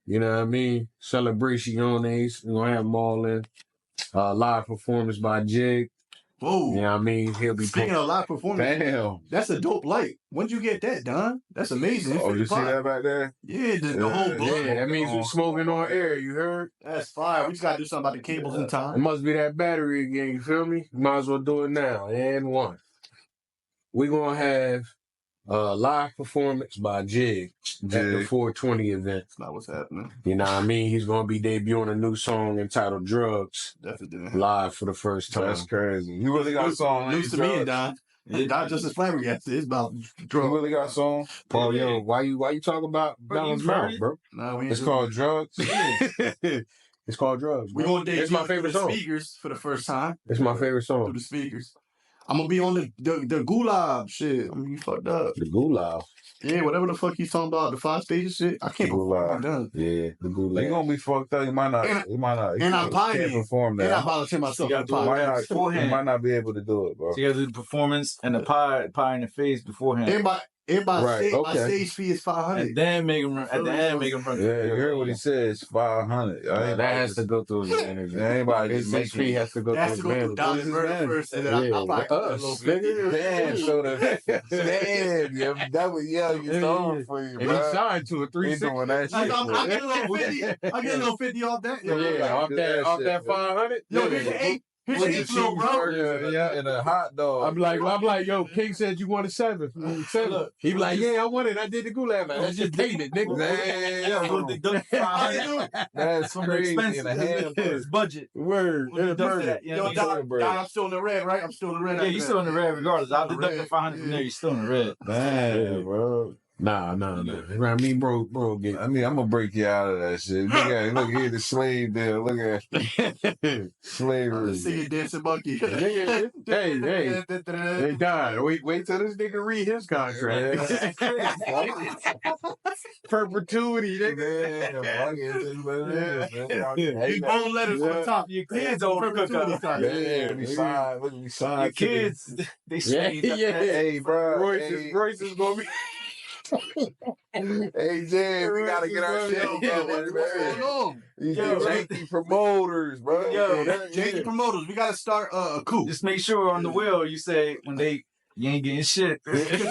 You know what I mean? Celebraciones. We're gonna have them all in. Live performance by Jig. Whoa. You know what I mean? He'll be speaking of live performance. Damn. That's a dope light. When'd you get that, Don? That's amazing. Oh, you see that back there? Yeah, the whole block. Yeah, that means we're smoking on air, you heard? That's fire. We just gotta do something about the cables in time. It must be that battery again, you feel me? Might as well do it now. And one. We're gonna have live performance by Jig at the 420 event. That's not what's happening. You know what I mean? He's gonna be debuting a new song entitled Drugs. Definitely. Live for the first time. That's crazy. You really got a song? News to me, Don. Not just as flabbergasted. It's about drugs. You really got a song? Paul, yo, why you talking about Don's mouth, bro? No, it's called Drugs. It's called Drugs. We're gonna debut it's my favorite song. Speakers for the first time. It's my favorite song. Through the speakers. I'm gonna be on the Gulag shit. I mean, you fucked up. The Gulag. Yeah, whatever the fuck he's talking about, the 5 stages shit. I can't Gulag. Yeah, the Gulag. You gonna be fucked up. You might not. And I'm can't perform that. And I volunteer myself. You might not be able to do it, bro. So you gotta do the performance and the pie in the face beforehand. Everybody my stage fee is $500. And then make them run. At the end, make them run. Yeah, you heard what he said. It's $500. That has to go through the interview. Anybody his fee has to go through Don first, and then I'll probably us. Damn, so damn, that was you song for you, bro. And he signed to a 360. doing that shit. I get a little 50. I get a little 50 off that. Yeah, off that 500. Yo, here's your 8. Here's your 8 flow, bro. Yeah, and a hot dog. I'm like, yo, King said you wanted 7. He be like, yeah, I wanted. I did the Gulag. I just paid it, nigga. That's crazy. And a hand budget. Word. Yo, Don, I'm still in the red, right? I'm still in the red. Yeah, you still in the red regardless. I'll deduct the 500 from there. You're still in the red. Man, bro. Nah. I mean, bro, get. I mean, I'm gonna break you out of that shit. Look here, the slave there. Look at slavery. See you dancing monkey. Hey, Don, wait till this nigga read his contract. Perpetuity, nigga. Big old letters on the top. Your kids on perpetuity. We signed. Your kids, they say, Hey, bro. Royce is gonna be. Hey, Jay, we gotta get our shit together, man. These janky promoters, bro. Janky promoters. We gotta start a coup. Just make sure on the wheel you say when you ain't getting shit. This is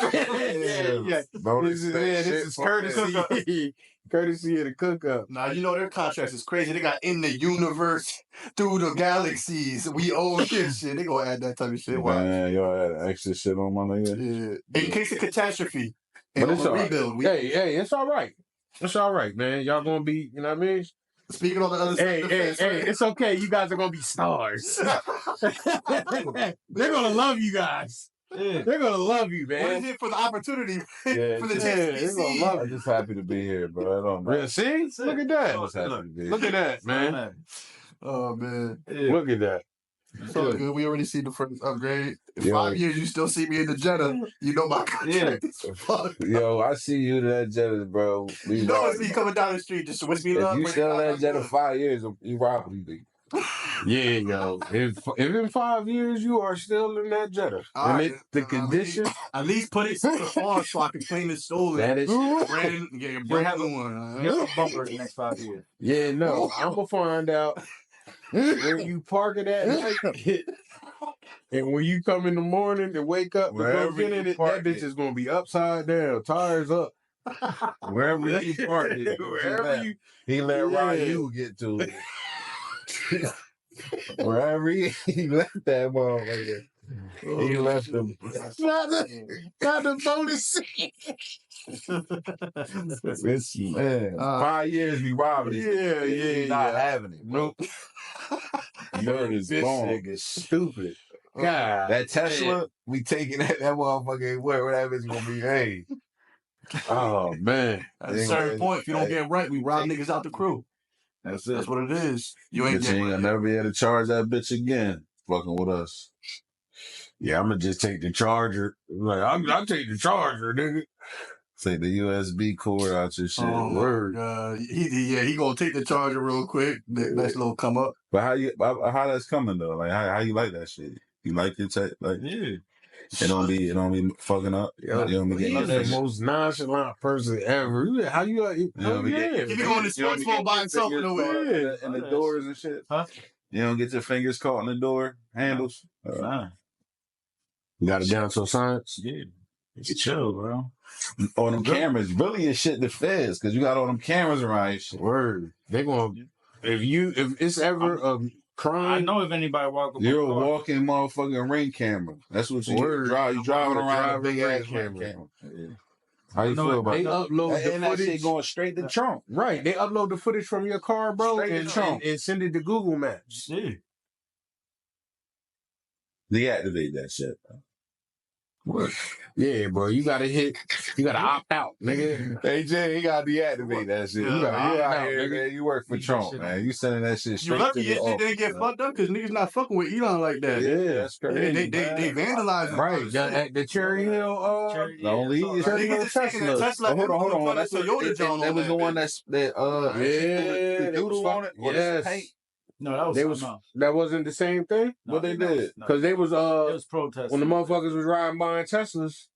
courtesy. Courtesy of the cook up. Nah, you know their contracts is crazy. They got in the universe, through the galaxies. We own this shit. They gonna add that type of shit. Man, y'all had extra shit on my nigga. Yeah. In case of catastrophe. But it's all right. Rebuild. Hey, it's all right. It's all right, man. Y'all gonna be, you know what I mean? Speaking on the other side. Hey, it's okay. You guys are gonna be stars. They're gonna love you guys. Yeah. They're gonna love you, man. What is it for the opportunity? For the chance to be I'm just happy to be here, bro. I don't know. See? Look at that. Look at that, man. Oh, man. Yeah. Look at that. So good. We already see the first upgrade. In 5 years, you still see me in the Jetta. You know my contract is fucked. Yo, I see you in that Jetta, bro. You know it's me coming down the street just to wish me luck. If you still in that Jetta 5 years, you robbing me. Yeah, yo. If in 5 years you are still in that Jetta, and the condition, at least put it on so I can claim it's stolen. That is brand new one. Get a bumper in the next 5 years. Yeah, no. I'm gonna find out where you park it at night. And when you come in the morning and wake up, that bitch is gonna be upside down, tires up. Wherever you park it, he let Ryu get to it. Wherever he left that motherfucker. He left them. Not the bonus. Man, 5 years we robbing it. Yeah. Not having it. Nope. You're this nigga stupid. God. That Tesla, we taking that motherfucker where that bitch gonna be. Hey. Oh man. At a certain point, if you don't get right, we rob niggas out the crew. That's it. That's what it is. You ain't Bitch ain't gonna never be able to charge that bitch again. Fucking with us. Yeah, I'm gonna just take the charger. Like I'll take the charger, nigga. Take the USB cord out your shit. Oh Word. my God. He gonna take the charger real quick. Next little come up. But how that's coming though? Like how you like that shit? You like your tech? Like Yeah. it don't be fucking up. Yo, You don't be he's getting the most nonchalant person ever. How you like? You know, He be going to sports phone by himself in the way. in the doors and shit. Huh? You don't get your fingers caught in the door handles. Nah. You got it down to a science. Yeah. It's chill, bro. On them cameras, really is shit the feds because you got all them cameras around your shit. Word. They gonna if it's ever a crime. I know if anybody walk up. You're a walking motherfucking ring camera. That's what you Word. drive. You driving around a big ass camera. ring camera. Yeah. How you feel about They that? upload the And that shit footage. going straight to Trump. Right. They upload the footage from your car, bro, Straight to and, Trump. and send it to Google Maps. Yeah. Deactivate that shit. What? Yeah, bro. You gotta opt out, nigga. Hey Jay, you gotta deactivate that shit. You out here, man. You work for Trump, man. You sending that shit You straight lucky to your the shit didn't get fucked up because niggas not fucking with Elon like that. Yeah, that's crazy. They vandalized him. Right. The Cherry Hill, The only Cherry Hill Niggas just taking the Tesla. Tesla. hold on. That's Toyota John that on was the one that. the doodle on it. Or the Yes. paint. No, that was They something was else. that wasn't the same thing? What they did? Because they was It was protesting. when the motherfuckers was riding by in Teslas,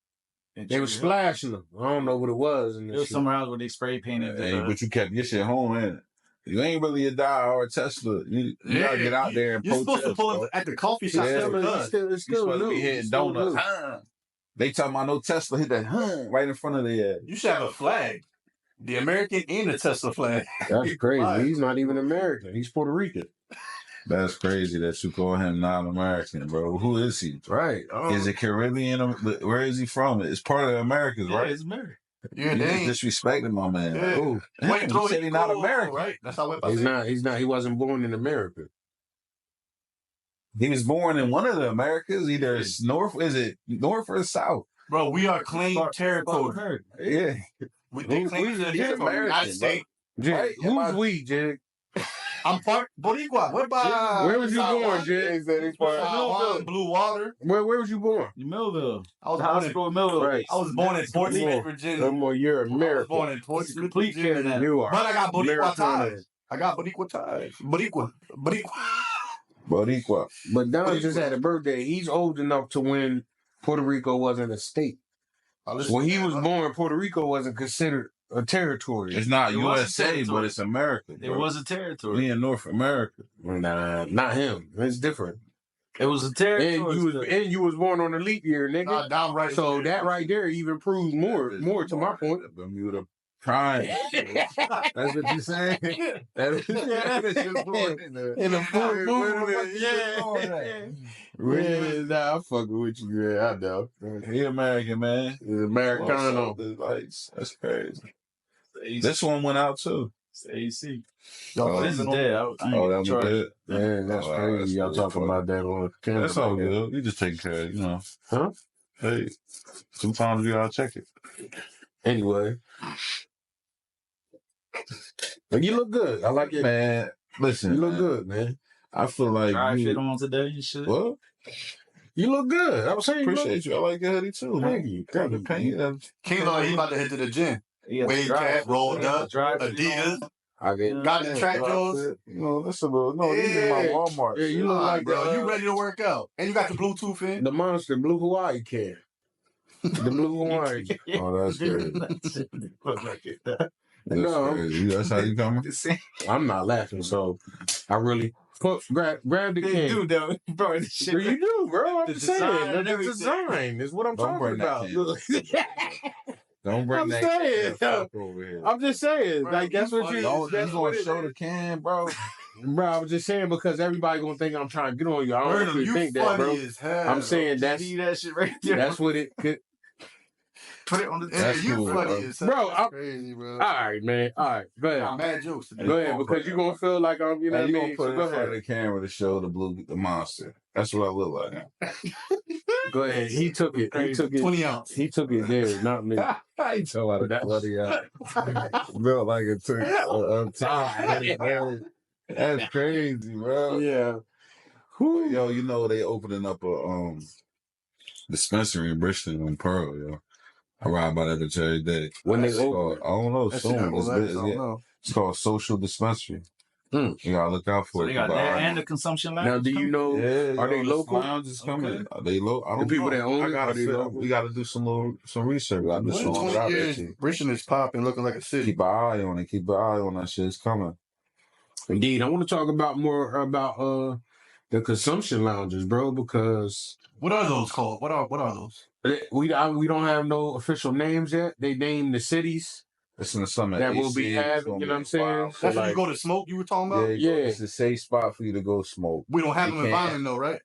they was splashing them. I don't know what it was. It was somewhere else where they spray painted. Hey, but you kept your shit home, ain't it? You ain't really a diehard Tesla. You gotta get out there and You're protest. supposed to pull up at the coffee shop. Yeah, It's It's You still supposed to new. be hitting It's still donuts. new. Huh? They talking about no Tesla. Hit that right in front of their ass. You should have a flag. The American and the Tesla flag. That's crazy. Right. He's not even American. He's Puerto Rican. That's crazy that you call him non-American, bro. Who is he? Right. Is it Caribbean? Where is he from? It's part of the Americas, Yeah, right? it's American. Yeah, You they just disrespecting my man. Yeah. Ooh. Wait, You said he's not American. right? That's how I He's not. He's not. He wasn't born in America. He was born in one of the Americas. Either it's north. Is it north or south? Bro, we are claimed territory. Yeah. We Who- claim who's the the territory. American, United States. Jig, Right, who's we, Jig? I'm part Boricua. What about Where was you born, Jig? Blue Water. Where was you born? In Millville. I was The born in hospital in Millville. Right. I was born in Portsmouth, Virginia. No more. You're I was American. born in It's Portsmouth, complete Virginia. care now. You are. But I got Boricua Americana. ties. I got Boricua ties. Boricua. Boricua. But Don just had a birthday. He's old enough to when Puerto Rico wasn't a state. When he was born, Puerto Rico wasn't considered a territory. It's not It was a USA, territory. but it's America. It bro. was a territory. We in North America. Nah, not him. It's different. It was a territory. And you was born on a leap year, nigga. Downright. So that right there even proves more to my point. Bermuda Prime. That's what you saying? That's In a full moon. Yeah. Nah, I'm fucking with you, yeah, I know. He American, man. It's Americano. The lights. That's crazy. This one went out too. It's AC. Oh, This is dead. I ain't Oh, that was charged. good. Man, that's Oh, crazy. that's Y'all good. talking about that on camera. That's all good. You just take care of it, you know. Huh? Hey, sometimes you gotta check it. Anyway. But you look good. I like it. Man, listen. You look man, good, man. I feel like Dry you. fit on today and shit. What? You look good. I was saying you look Appreciate you. I like your hoodie too, man. Thank you. Thank The you. paint. King like he about to head to the gym. He got Wave dry cap, fit. rolled He got up, dry fit Adidas. on. I get Got the track Jones. You know, that's a little. No, these are my Yeah. Walmart. Yeah, you look Nah, like bro. the, You ready to work out? And you got the Bluetooth in. the monster blue Hawaii can. The blue Hawaii can. Oh, that's crazy. That's No. crazy. That's how you coming? I'm not laughing, so I really grab the They can. do though, bro. This shit. You do, bro. I'm The just saying. design and The everything. design is what I'm Don't talking bring that about. can. Don't bring I'm that saying, fuck over here. I'm just saying. Bro, Like that's you what funny. you. Don't That's what gonna it show is. the can, bro. Bro, I was just saying because everybody gonna think I'm trying to get on you. I don't Burnham, really you think that, bro. funny as hell. I'm saying that's See that shit right there. what it could. Put it on the. That's you cool, funny bro. as Bro, That's I'm- crazy, bro. All right, man. All right, go ahead. Got mad jokes today. Go ahead, because you're gonna feel like I'm, you know Hey, what you I gonna mean? put So it go in front of ahead. the camera to show the monster. That's what I look like now. Go ahead. He took it. He took it. 20 ounce. He took it there, not me. I ain't talking about That's- a bloody built like it took time. That's crazy, bro. Yeah. Yo, you know they opening up a dispensary in Bristol on Pearl, yo. I ride by that every day. When they It's open called, I don't know, That's soon. well, that's, I don't Yeah. know. It's called Social Dispensary. Hmm. You gotta look out for So it. they got that and the consumption lounge. Now, do you know? Yeah, Are they local? Lounge is coming. Are they local? I don't The people know. that own it, are they local? We gotta do some research. I just What, throwing it 20 out there years, to you. Richmond is popping, looking like a city. Keep an eye on it. Keep an eye on that shit. It's coming. Indeed, I want to talk about more about the consumption lounges, bro, because What are those called? What are those? we don't have no official names yet. They named the cities It's in the summer. that will be having. You know what I'm saying? So That's when like, you go to smoke you were talking about? Yeah, Yeah. it's a safe spot for you to go smoke. We don't have You them in can't- Violent though, right?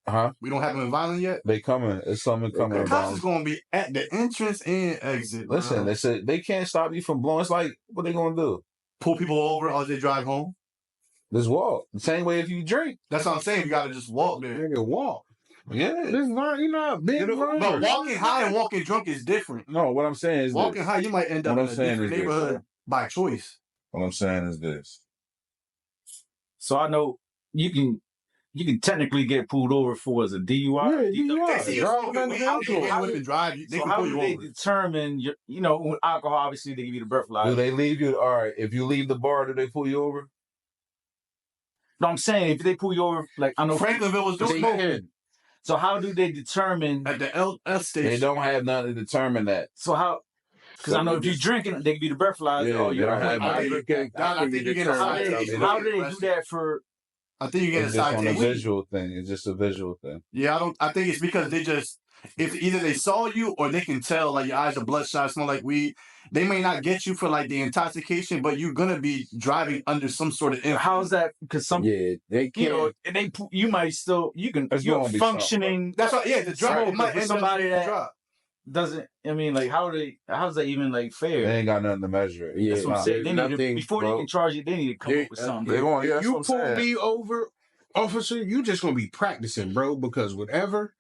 Huh? We don't have them in Violent yet? They coming. It's something coming The cops about. is going to be at the entrance and exit. bro. Listen, they said they can't stop you from blowing. It's like, what they gonna do? Pull people over as they drive home. Just walk. The same way if you drink. That's what I'm saying. You got to just walk there. nigga, walk. Yeah. This not, you know, big You know, road. But walking high and walking drunk is different. No, what I'm saying is Walking this. high, you might end up What in I'm a saying different is this. neighborhood by choice. What I'm saying is this. So I know you can technically get pulled over for as a DUI. They see you smoking Driving weed, under they the can whip and drive. They So can how pull do you they over. determine you know, with alcohol obviously they give you the Do breathalyzer. they leave you? All right. If you leave the bar, do they pull you over? No, I'm saying if they pull you over, like I know Franklinville was They doing smoke can. So how do they determine? at the LS station. They don't have nothing to determine that. So how? Because I know if you're drinking, they give you the breathalyzer. Yeah, oh, they you're don't have I nothing. think you get a how do citation. how do they do that for? I think you get a It's just on a citation. visual thing. It's just a visual thing. Yeah, I think it's because they just if either they saw you or they can tell like your eyes are bloodshot, smell like weed. They may not get you for like the intoxication, but you're gonna be driving under some sort of influence. How's that? Because some Yeah, they you know, can. and you might still It's you're gonna be functioning. That's right. Yeah, the drive Smoke might with end up somebody that- drive. Doesn't I mean like how's that even like They fair? ain't got nothing to measure it. Yeah, That's what I'm Nah. saying. They need to, nothing, before they bro. can charge you, they need to come up with something. They want- yeah, If that's you what I'm pull saying. me over, officer, you just gonna be practicing, bro, because whatever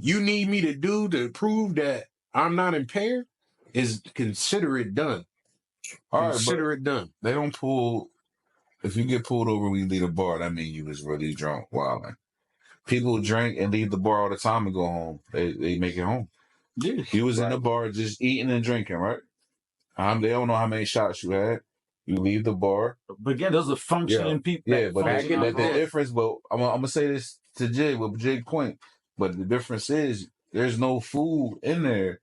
you need me to do to prove that I'm not impaired is consider it done. All right, Consider it done. they don't pull. If you get pulled over when you leave the bar, that means you was really drunk. Wilding. People drink and leave the bar all the time and go home. They make it home. Yeah. You was in the bar just eating and drinking, right? They don't know how many shots you had. You leave the bar. But again, those are functioning people. Yeah, but Back in the the day. difference, but I'm gonna say this to Jig with Jig point, but the difference is there's no food in there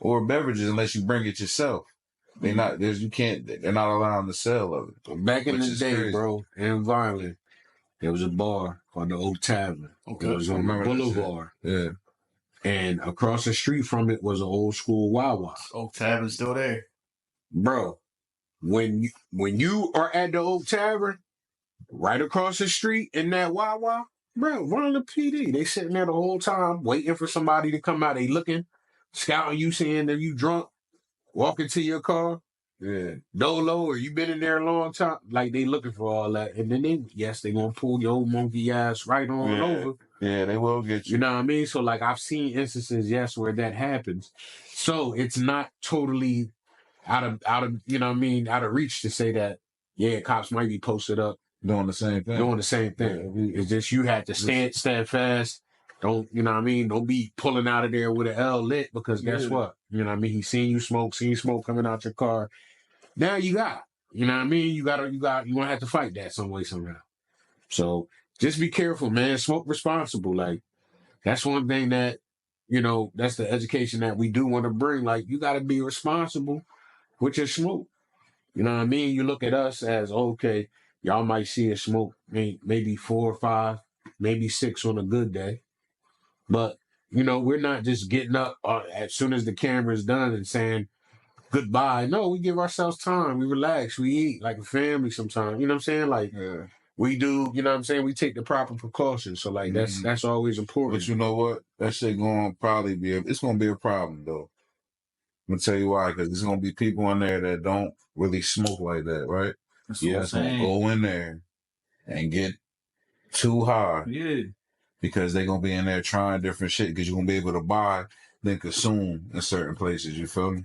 or beverages unless you bring it yourself. They're not allowing the sale of it. Back in Which the is day, crazy. bro, in Violent, there was a bar called the Old Tavern. Okay. It was on Remember that shit. Boulevard. Yeah. And across the street from it was an old school Wawa. Oak Tavern's still there. Bro, when you are at the Old Tavern, right across the street in that Wawa, bro, run the PD. They sitting there the whole time waiting for somebody to come out. They looking, scouting you, seeing that you drunk, walking to your car, Yeah. dolo, or you been in there a long time. Like they looking for all that. And then they gonna pull your old monkey ass right on Yeah. over. Yeah, they will get You you. know what I mean? So like I've seen instances, yes, where that happens. So it's not totally out of you know what I mean, out of reach to say that, yeah, cops might be posted up Doing the same thing. doing the same thing. It's just you had to stand fast. Don't, you know what I mean? Don't be pulling out of there with an L lit because guess Yeah. what? You know what I mean? He seen you smoke coming out your car. Now you got, you know what I mean? You gonna have to fight that some way, somehow. So just be careful, man. Smoke responsible. Like that's one thing that, you know, that's the education that we do want to bring. Like you gotta be responsible with your smoke. You know what I mean? You look at us as, okay, y'all might see us smoke maybe 4 or 5, maybe 6 on a good day. But, you know, we're not just getting up as soon as the camera's done and saying goodbye. No, we give ourselves time. We relax. We eat like a family sometimes. You know what I'm saying? Like Yeah. we do, you know what I'm saying? We take the proper precautions. So like that's always important. But you know what? That shit gonna probably it's gonna be a problem though. I'm gonna tell you why, because there's gonna be people in there that don't really smoke like that, right? That's That's gonna go in there and get too high. Yeah. Because they're gonna be in there trying different shit because you're gonna be able to buy then consume in certain places, you feel me?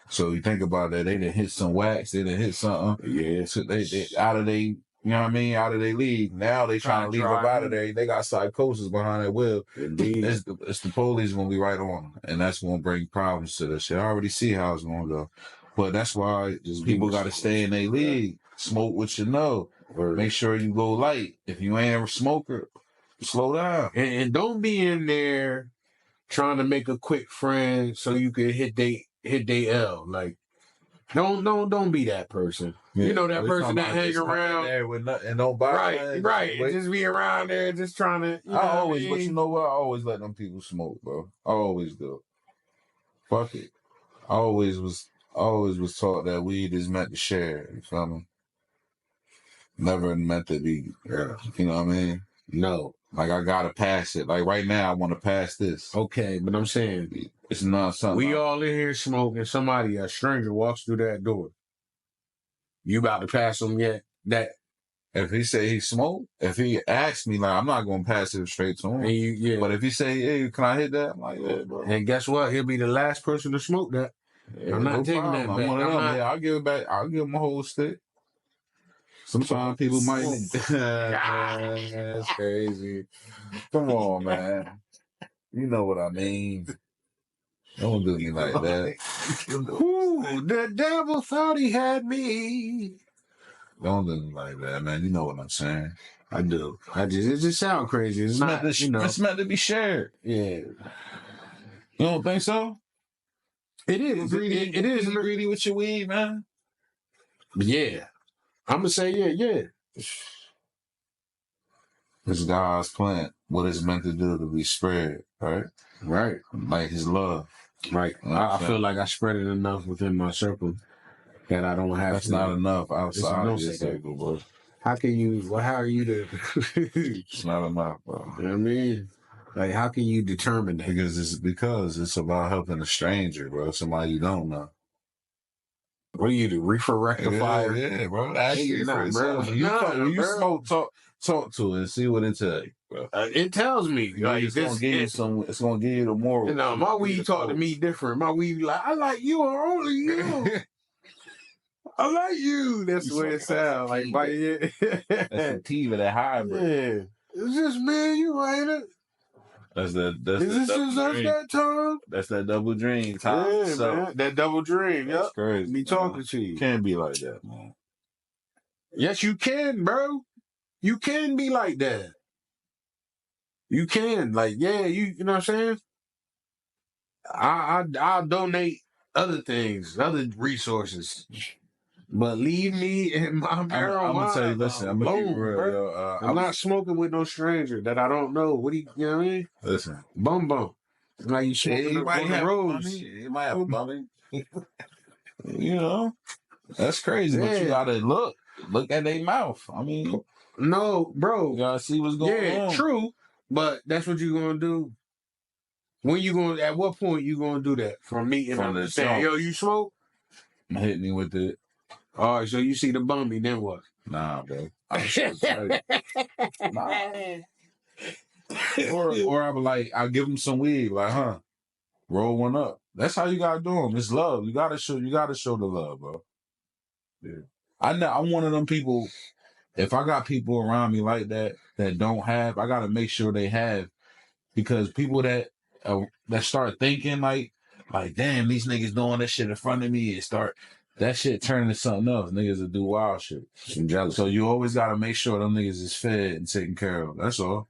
So you think about that, they done hit some wax, they done hit something. Yeah. So they out of they, you know what I mean, out of their league. Now they trying to leave up out of there. They got psychosis behind their will. Indeed. It's the police gonna be right on them. And that's gonna bring problems to this shit. I already see how it's gonna go. But that's why people gotta stay in their league. Smoke what you know. Make sure you go light. If you ain't a smoker, slow down. And don't be in there trying to make a quick friend so you can hit they L. Like, don't be that person. Yeah. You know that person that hang around there with nothing, don't buy right. Just be around there, just trying to. But you know what? I always let them people smoke, bro. I always do. Fuck it. I always was taught that weed is meant to share. You feel me? Never meant to be. You know what I mean? No. Like, I gotta pass it. Like, right now, I want to pass this. Okay, but I'm saying it's not something. We all in here smoking. A stranger walks through that door. You about to pass him yet? That if he say he smoke, if he asks me, like, I'm not gonna pass it straight to him. But if he say, "Hey, can I hit that?" I'm like, "Yeah, bro." And guess what? He'll be the last person to smoke that. Yeah, I'm not taking that back. I'll give it back. I'll give him a whole stick. Sometimes people might. That's crazy. Come on, man. You know what I mean. Don't do me like that. Ooh, the devil thought he had me. Don't do me like that, man. You know what I'm saying. I do. It just sounds crazy. It's not, it's meant to be shared. Yeah. You don't think so? It is. It is. Greedy with your weed, man. Yeah. I'm going to say, yeah. It's God's plan. What it's meant to do to be spread, right? Right. Like his love. Right. I feel like I spread it enough within my circle that I don't have That's to. That's not enough outside of your circle, bro. How can you, how are you to... It's not enough, bro. You know what I mean? Like, how can you determine that? Because it's about helping a stranger, bro. Somebody you don't know. What are you, the reefer rectifier? Yeah, bro. Actually, bro. You smoke, talk to it and see what it tells you, bro. It tells me. Like, it's gonna give you some. It's gonna give you the moral. You know, my weed talk to me different. My weed like, I like you or only you. I like you. That's the way it sounds. Like, that's sativa, that hybrid. Yeah. It's just me and you, ain't it? That's that time? That's that double dream time. Yeah, man. That double dream. That's crazy. Me talking to you. Can't be like that, man. Yes, you can, bro. You can be like that. You can. Like, yeah, you know what I'm saying? I'll donate other things, other resources. But leave me in my marijuana. I'm gonna tell you, listen, I'm gonna keep it real, yo. I'm not smoking with no stranger that I don't know. What do you know what I mean? Listen. Bum. Like you smoking he might have rose. He might have money. You know? That's crazy. Yeah. But you gotta look at their mouth. I mean, no, bro. You gotta see what's going on. Yeah, true. But that's what you're gonna do. When you gonna? At what point you gonna do that? From me and understand? Yo, you smoke? Hit me with it. All right, so you see the bummy, then what? Nah, bro. Or I'm like, I'll give him some weed, like, roll one up. That's how you gotta do them. It's love. You gotta show the love, bro. Yeah. I'm one of them people. If I got people around me like that don't have, I gotta make sure they have, because people that start thinking like, damn, these niggas doing that shit in front of me, and start that shit turning to something else. Niggas will do wild shit. I'm jealous. So you always gotta make sure them niggas is fed and taken care of. That's all.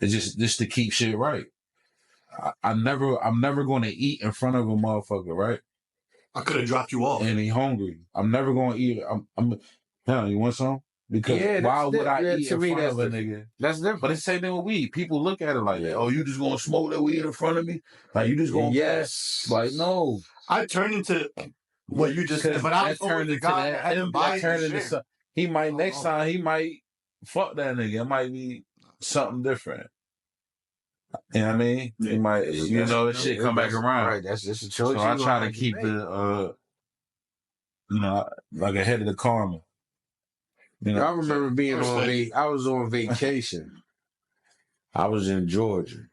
It's just to keep shit right. I'm never gonna eat in front of a motherfucker, right? I could have dropped you off. And he hungry. I'm never gonna eat. You want some? Because why would I eat in front of a nigga? That's different. But it's the same thing with weed. People look at it like that. Oh, you just gonna smoke that weed in front of me? Like, you just gonna pass? Like, no. I turned into what you just said, but I turned into that. He might next time. He might fuck that nigga. It might be something different. You know what I mean? Yeah. You might, this shit come back around. Right, that's just a choice. So I try to keep it, like ahead of the karma. You know, I remember being I was on vacation. I was in Georgia.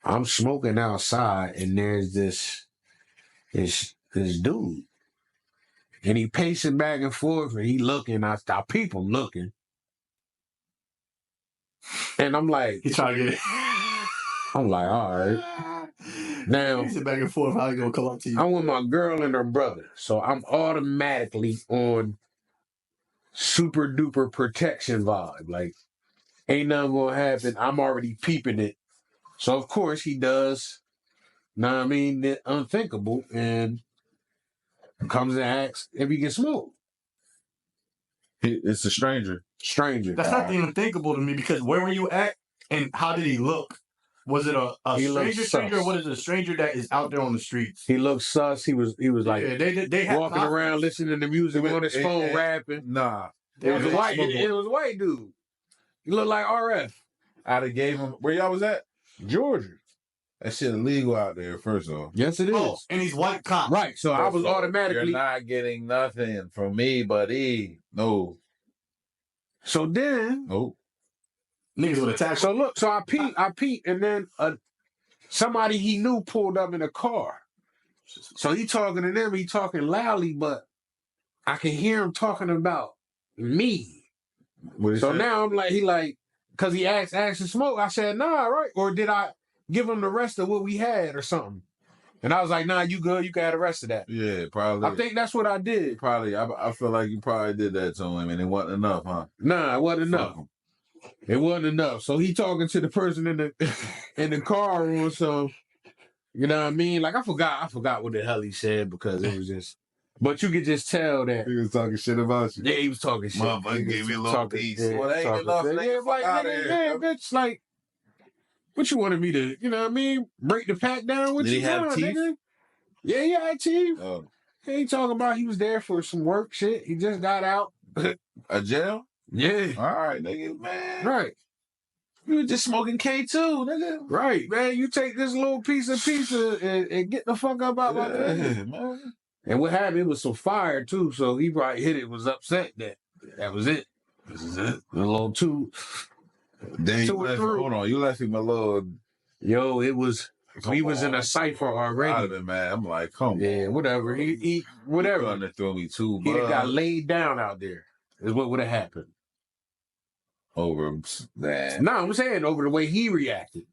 I'm smoking outside, and there's this dude, and he pacing back and forth, and he looking. I peep him looking, and I'm like, He trying to get it. I'm like, all right. Now, He's back and forth. How he gonna come up to you? I'm with my girl and her brother, so I'm automatically on super duper protection vibe. Like, ain't nothing gonna happen. I'm already peeping it. So of course he does, know what I mean, the unthinkable, and comes and asks if he can smoke. it's a stranger. That's not the unthinkable to me, because where were you at and how did he look? Was it a stranger, or what is a stranger that is out there on the streets? He looked sus. He was like they walking around listening to music on his phone, rapping. Nah. It was a white dude. He looked like RF. I'd have gave him, where y'all was at? Georgia. That shit illegal out there, first off. Yes, it is. Oh, and he's white cop. Right. So I was automatically. You're not getting nothing from me, buddy. No. So then. Nope. Niggas would attack. So look, so I peeped, and then somebody he knew pulled up in a car. So he talking to them, he talking loudly, but I can hear him talking about me. So now I'm like, because he asked to smoke. I said, nah, right? Or did I give him the rest of what we had or something? And I was like, nah, you good. You got the rest of that. Yeah, probably. I think that's what I did. Probably. I feel like you probably did that to him, and it wasn't enough, huh? Nah, it wasn't enough. It wasn't enough. So he talking to the person in the car or some, you know what I mean? Like I forgot what the hell he said, because it was just. But you could just tell that he was talking shit about you. Yeah, he was talking shit. Motherfucker gave me a little piece. Yeah, well, ain't enough. Yeah, like, nigga, bitch, like, what you wanted me to, you know what I mean? Break the pack down? What Did you he have teeth? Nigga? Yeah, he had teeth. Oh. He ain't talking about he was there for some work shit. He just got out. A jail? Yeah. All right, nigga, man. Right. You were just smoking K2, nigga. Right, man. You take this little piece of pizza and get the fuck up out my face. Man. And what happened, it was some fire, too, so he probably hit it, was upset that was it. This is it. A little too... Then hold on, you left him a little... Yo, it was... We was in a cipher already. I'd have been mad. I'm like, come on. Yeah, whatever. He whatever. He couldn't have thrown me too, He got laid down out there. Is what would have happened. Over that. No, I'm saying over the way he reacted.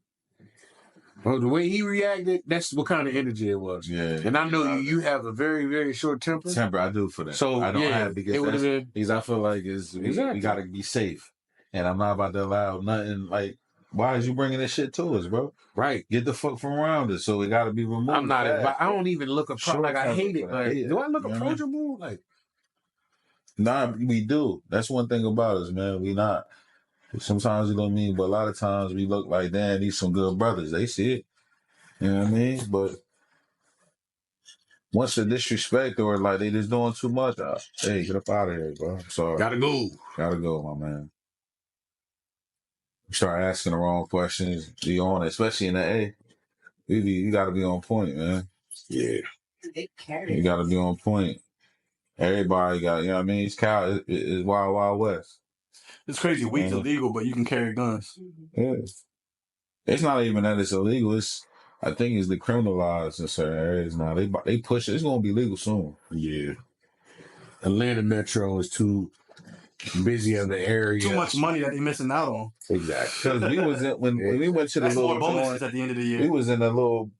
Oh, the way he reacted, that's what kind of energy it was. Yeah. And I know you have a very, very short temper. I do for that. So I don't have, because it would have been. Because I feel like we got to be safe. And I'm not about to allow nothing like, why is you bringing this shit to us, bro? Right. Get the fuck from around us. So it got to be removed. I'm not. I don't even look like I hate it. Like, do I look approachable? Like, nah, we do. That's one thing about us, man. We not. Sometimes you know what I mean, but a lot of times we look like, damn, these some good brothers. They see it. You know what I mean? But once the disrespect or like they just doing too much, hey, get up out of here, bro. I'm sorry. Gotta go, my man. You start asking the wrong questions, be on it, especially in the A. You gotta be on point, man. Yeah. You gotta be on point. Everybody got, you know what I mean? It's Wild Wild West. It's crazy. Weed's illegal, but you can carry guns. Yeah. It's not even that it's illegal. I think it's decriminalized in certain areas now. They push it. It's gonna be legal soon. Yeah. Atlanta Metro is too busy of the area. Too much money that they missing out on. Exactly. Because we was when we went to the That's little more bonuses at the end of the year. We was in a little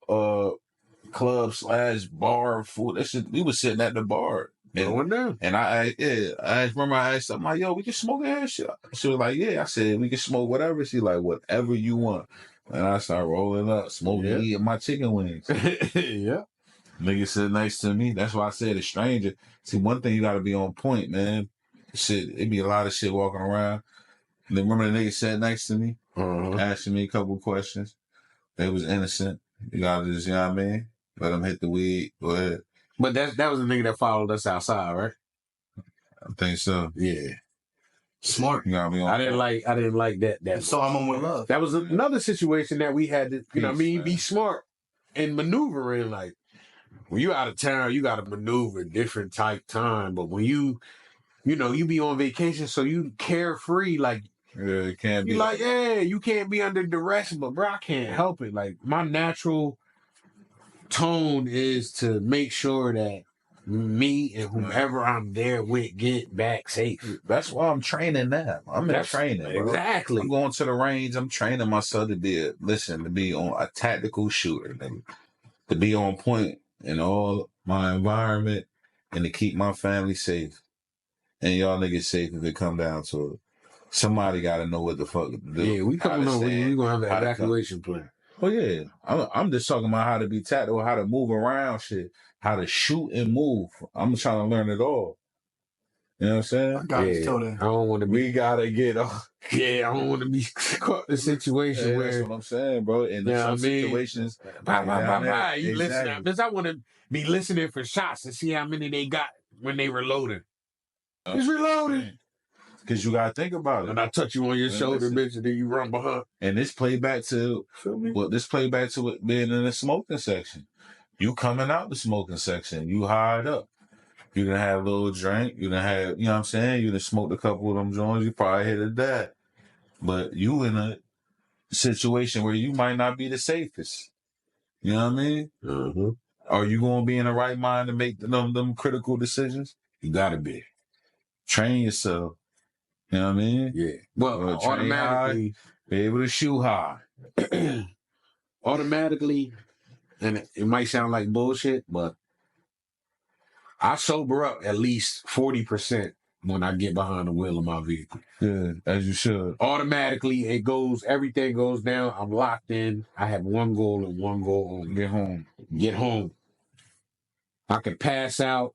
club / bar food. That shit, we was sitting at the bar. Going down. And I remember I asked her, I'm like, yo, we can smoke that shit. She was like, yeah. I said, we can smoke whatever. She like, whatever you want. And I started rolling up, smoking, eating my chicken wings. Yeah. Nigga sit next to me. That's why I said a stranger. See, one thing you got to be on point, man. Shit, it be a lot of shit walking around. And then remember the nigga sat next to me, asking me a couple questions. They was innocent. You got to just, you know what I mean? Let them hit the weed. Go ahead. But that was the nigga that followed us outside, right? I think so. Yeah. Smart. You gotta be on I didn't like that. So I'm on with love. That was another situation that we had to, you know what I mean, man. be smart and maneuvering. Like, when you out of town, you got to maneuver different type time. But when you be on vacation, so you carefree, like, it can't be you like, you can't be under duress, but bro, I can't help it. Like, my natural tone is to make sure that me and whomever I'm there with get back safe. That's why I'm training now. I'm in training. Bro. Exactly. I'm going to the range. I'm training myself to be on a tactical shooter, nigga. To be on point in all my environment and to keep my family safe. And y'all niggas safe if it come down to it. Somebody got to know what the fuck to do. Yeah, we coming on. We gonna have an evacuation plan. Oh yeah, I'm just talking about how to be tactical, how to move around shit, how to shoot and move. I'm trying to learn it all. You know what I'm saying? I got to tell them. I don't want to be. We gotta get off. Yeah, I don't want to be caught in a situation where. That's what I'm saying, bro. In some situations, you listen. Because I want to be listening for shots to see how many they got when they reloading. It's reloading. Because you gotta think about it. And I touch you on your shoulder, bitch, and then you run behind. And this play back to it being in the smoking section. You coming out the smoking section, you hired up. You can have a little drink, you can have, you know what I'm saying? You can smoke a couple of them joints, you probably hit a dad. But you in a situation where you might not be the safest. You know what I mean? Mm-hmm. Are you gonna be in the right mind to make them critical decisions? You gotta be. Train yourself. You know what I mean? Yeah. Well, automatically be able to shoot high. Automatically, and it might sound like bullshit, but I sober up at least 40% when I get behind the wheel of my vehicle. Yeah, as you should. Automatically, everything goes down. I'm locked in. I have one goal and one goal only. Get home. I can pass out,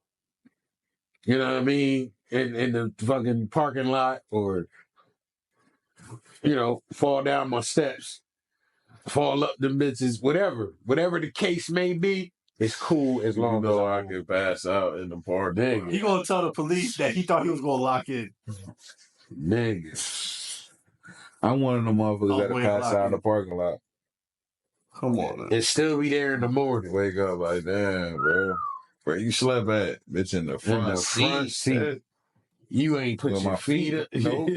you know what I mean, in the fucking parking lot, or, fall down my steps, fall up them bitches, whatever the case may be. It's cool as long as I can pass out in the park. He gonna tell the police that he thought he was gonna lock in. Nigga. I'm one of them motherfuckers that pass out in the parking lot. Come on, man. It still be there in the morning. Wake up like, damn, bro. Where you slept at? Bitch, in the front seat. You ain't put your feet up. Nope.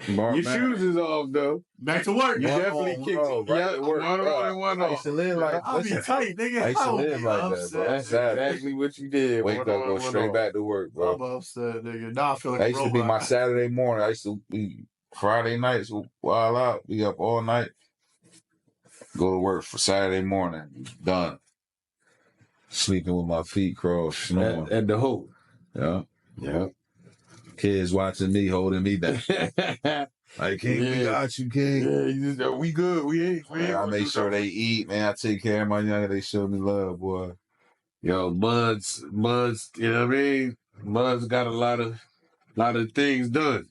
Your shoes is off, though. Back to work. You definitely kicked it. Right, One on and one off. I used to live like I'll be tight, nigga. I used to live like that, bro. That's exactly what you did. Wake up, go straight back to work, bro. I'm upset, nigga. Now I feel like that used to be my Saturday morning. I used to be Friday nights, wild out. Be up all night. Go to work for Saturday morning. Done. Sleeping with my feet crossed. Snoring. At the hope. Yeah. Yeah. Kids watching me, holding me down. Like, King, we got you, King. Yeah, we good. We ain't. I make sure they eat, man. I take care of my younger. They show me love, boy. Yo, Buds, you know what I mean? Buds got a lot of things done.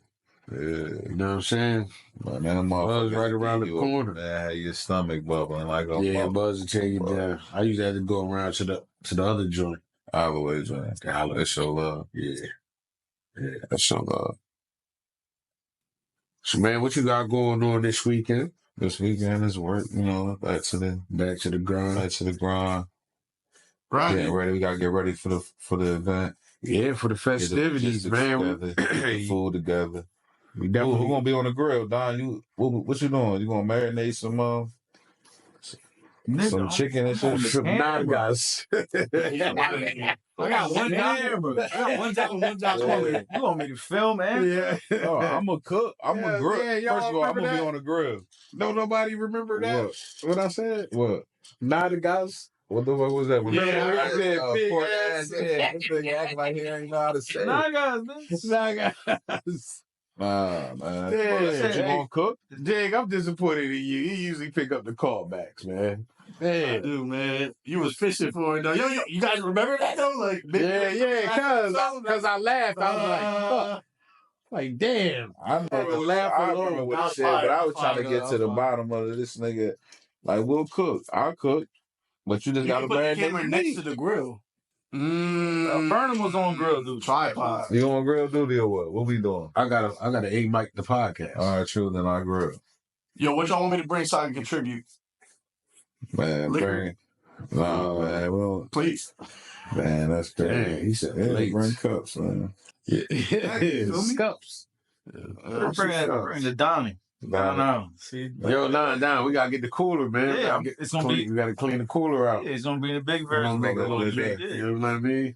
Yeah. You know what I'm saying? But man, Buds right around the corner. Man, had your stomach bubbling like a Buds will take you down. I used to have to go around to the other joint. Holloway joint. That's your love. Yeah. That's your love. So, man, what you got going on this weekend? This weekend is work, back to the grind. Right. Getting ready. We gotta get ready for the event. Yeah, for the festivities, man. Get the food together. Who gonna be on the grill, Don? What you doing? You gonna marinate some chicken and shit? Some nagas. I got one job and one job only. You want me to film, man? Yeah. Oh, I'm a cook. I'm a grill. Yeah, First of all, I'm gonna be on the grill. Don't nobody remember that? What I said? What? Nagas. What the fuck was that? Yeah, I said big ass. This nigga acting like he ain't know how to say it. Nagas. Nah, man. Yeah. You gonna cook? Jig, I'm disappointed in you. You usually pick up the callbacks, man. I do, man. You was fishing for it, though. Yo, you guys remember that, though? Like, because I laughed. I was like, fuck. Like, damn. I remember what he said, but I was trying to get to the bottom of this nigga. Like, we'll cook. I'll cook. But you just got to put the marinate camera the next meat. to the grill. Burnem was on grill duty. Tripod. You on grill duty or what? What we doing? I gotta A-mic the podcast. All right, true. Then I grill. Yo, what y'all want me to bring so I can contribute? Man, Liquor. bring. Nah, man. Well, Please. man, that's crazy. Dang, he said Yeah, plates. bring cups, man. Yeah, cups. Bring the Donnie. I don't know. See, Yo, nah, we gotta get the cooler, man. Yeah, it's gonna be. We gotta clean the cooler out. Yeah, it's gonna be the big We're gonna version. make a little Yeah. bit. You know what I mean?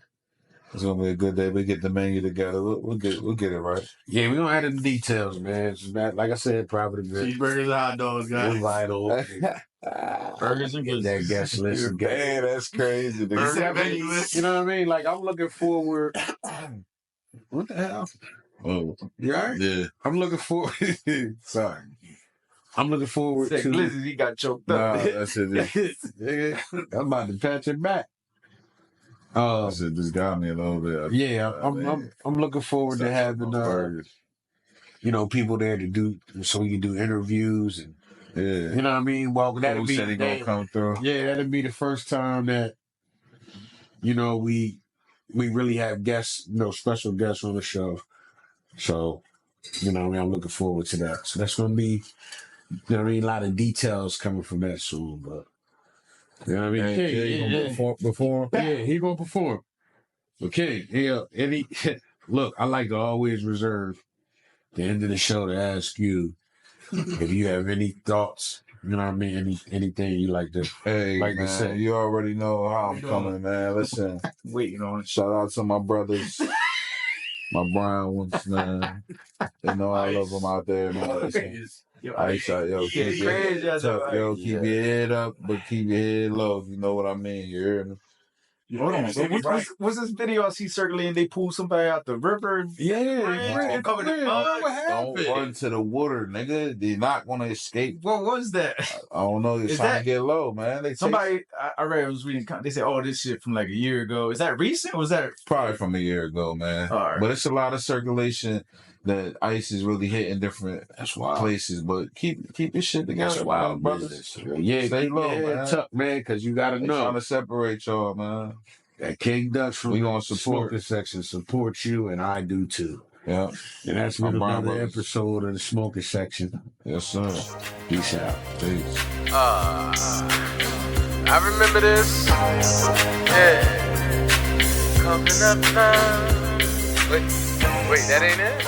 It's gonna be a good day. We get the menu together. We'll get it right. Yeah, we gonna add in the details, man. It's not, like I said, probably good. Cheeseburgers and hot dogs, guys. We're vital. Burgers and Get that biscuits. guest list. Man, that's crazy. nigga. Burger See, I mean, menu list. you know what I mean? Like, I'm looking forward. What the hell? Oh, You all right? yeah. I'm looking forward. Sorry. I'm looking forward Said to. Glizzy, he got choked Nah, up. that's it. Nigga, I'm about to patch it back. That's it. Just got me a little bit. Yeah, I'm looking forward to having burgers. people there to do so we can do interviews and Yeah. you know what I mean. Well, that'll Who be said he gonna come through? yeah, that'll be the first time that we really have guests, special guests on the show. So I'm looking forward to that. So that's gonna be a lot of details coming from that soon, but. You know what I mean? Hey, King, Jay, you gonna perform? Yeah, he gonna perform. But King, look, I like to always reserve the end of the show to ask you if you have any thoughts. You know what I mean? Anything you like to? Hey, Like I man, said. you already know how I'm coming, man. Listen, Waiting on it. shout out to my brothers, my brown ones, man. They know I love them out there, man. Listen, I shot, yo, keep your crazy, head up, yo, keep your head up, but keep your head low. You know what I mean? You hear me? Hold on. So what's this video I see circulating? They pulled somebody out the river. Yeah, Covered the what Don't happened? run to the water, nigga. They're not gonna escape. What was that? I don't know. You're Is trying that- to get low, man. They Somebody I read was reading. They said, "Oh, this shit from like a year ago." Is that recent? Or was that? probably from a year ago, man. All right. But it's a lot of circulation that ice is really hitting different That's wild. places. But keep your shit together, That's wild, brothers. Yeah, Stay keep low, your head man. tucked, man, because you gotta They know trying to separate y'all, man. that King Dutch from We gonna the support. Smokin Section supports you, and I do too. Yeah. And that's My been brown another brothers. episode of the Smokin Section. Yes, sir. Peace out. Peace. I remember this. Yeah. Coming up now. Wait, that ain't it?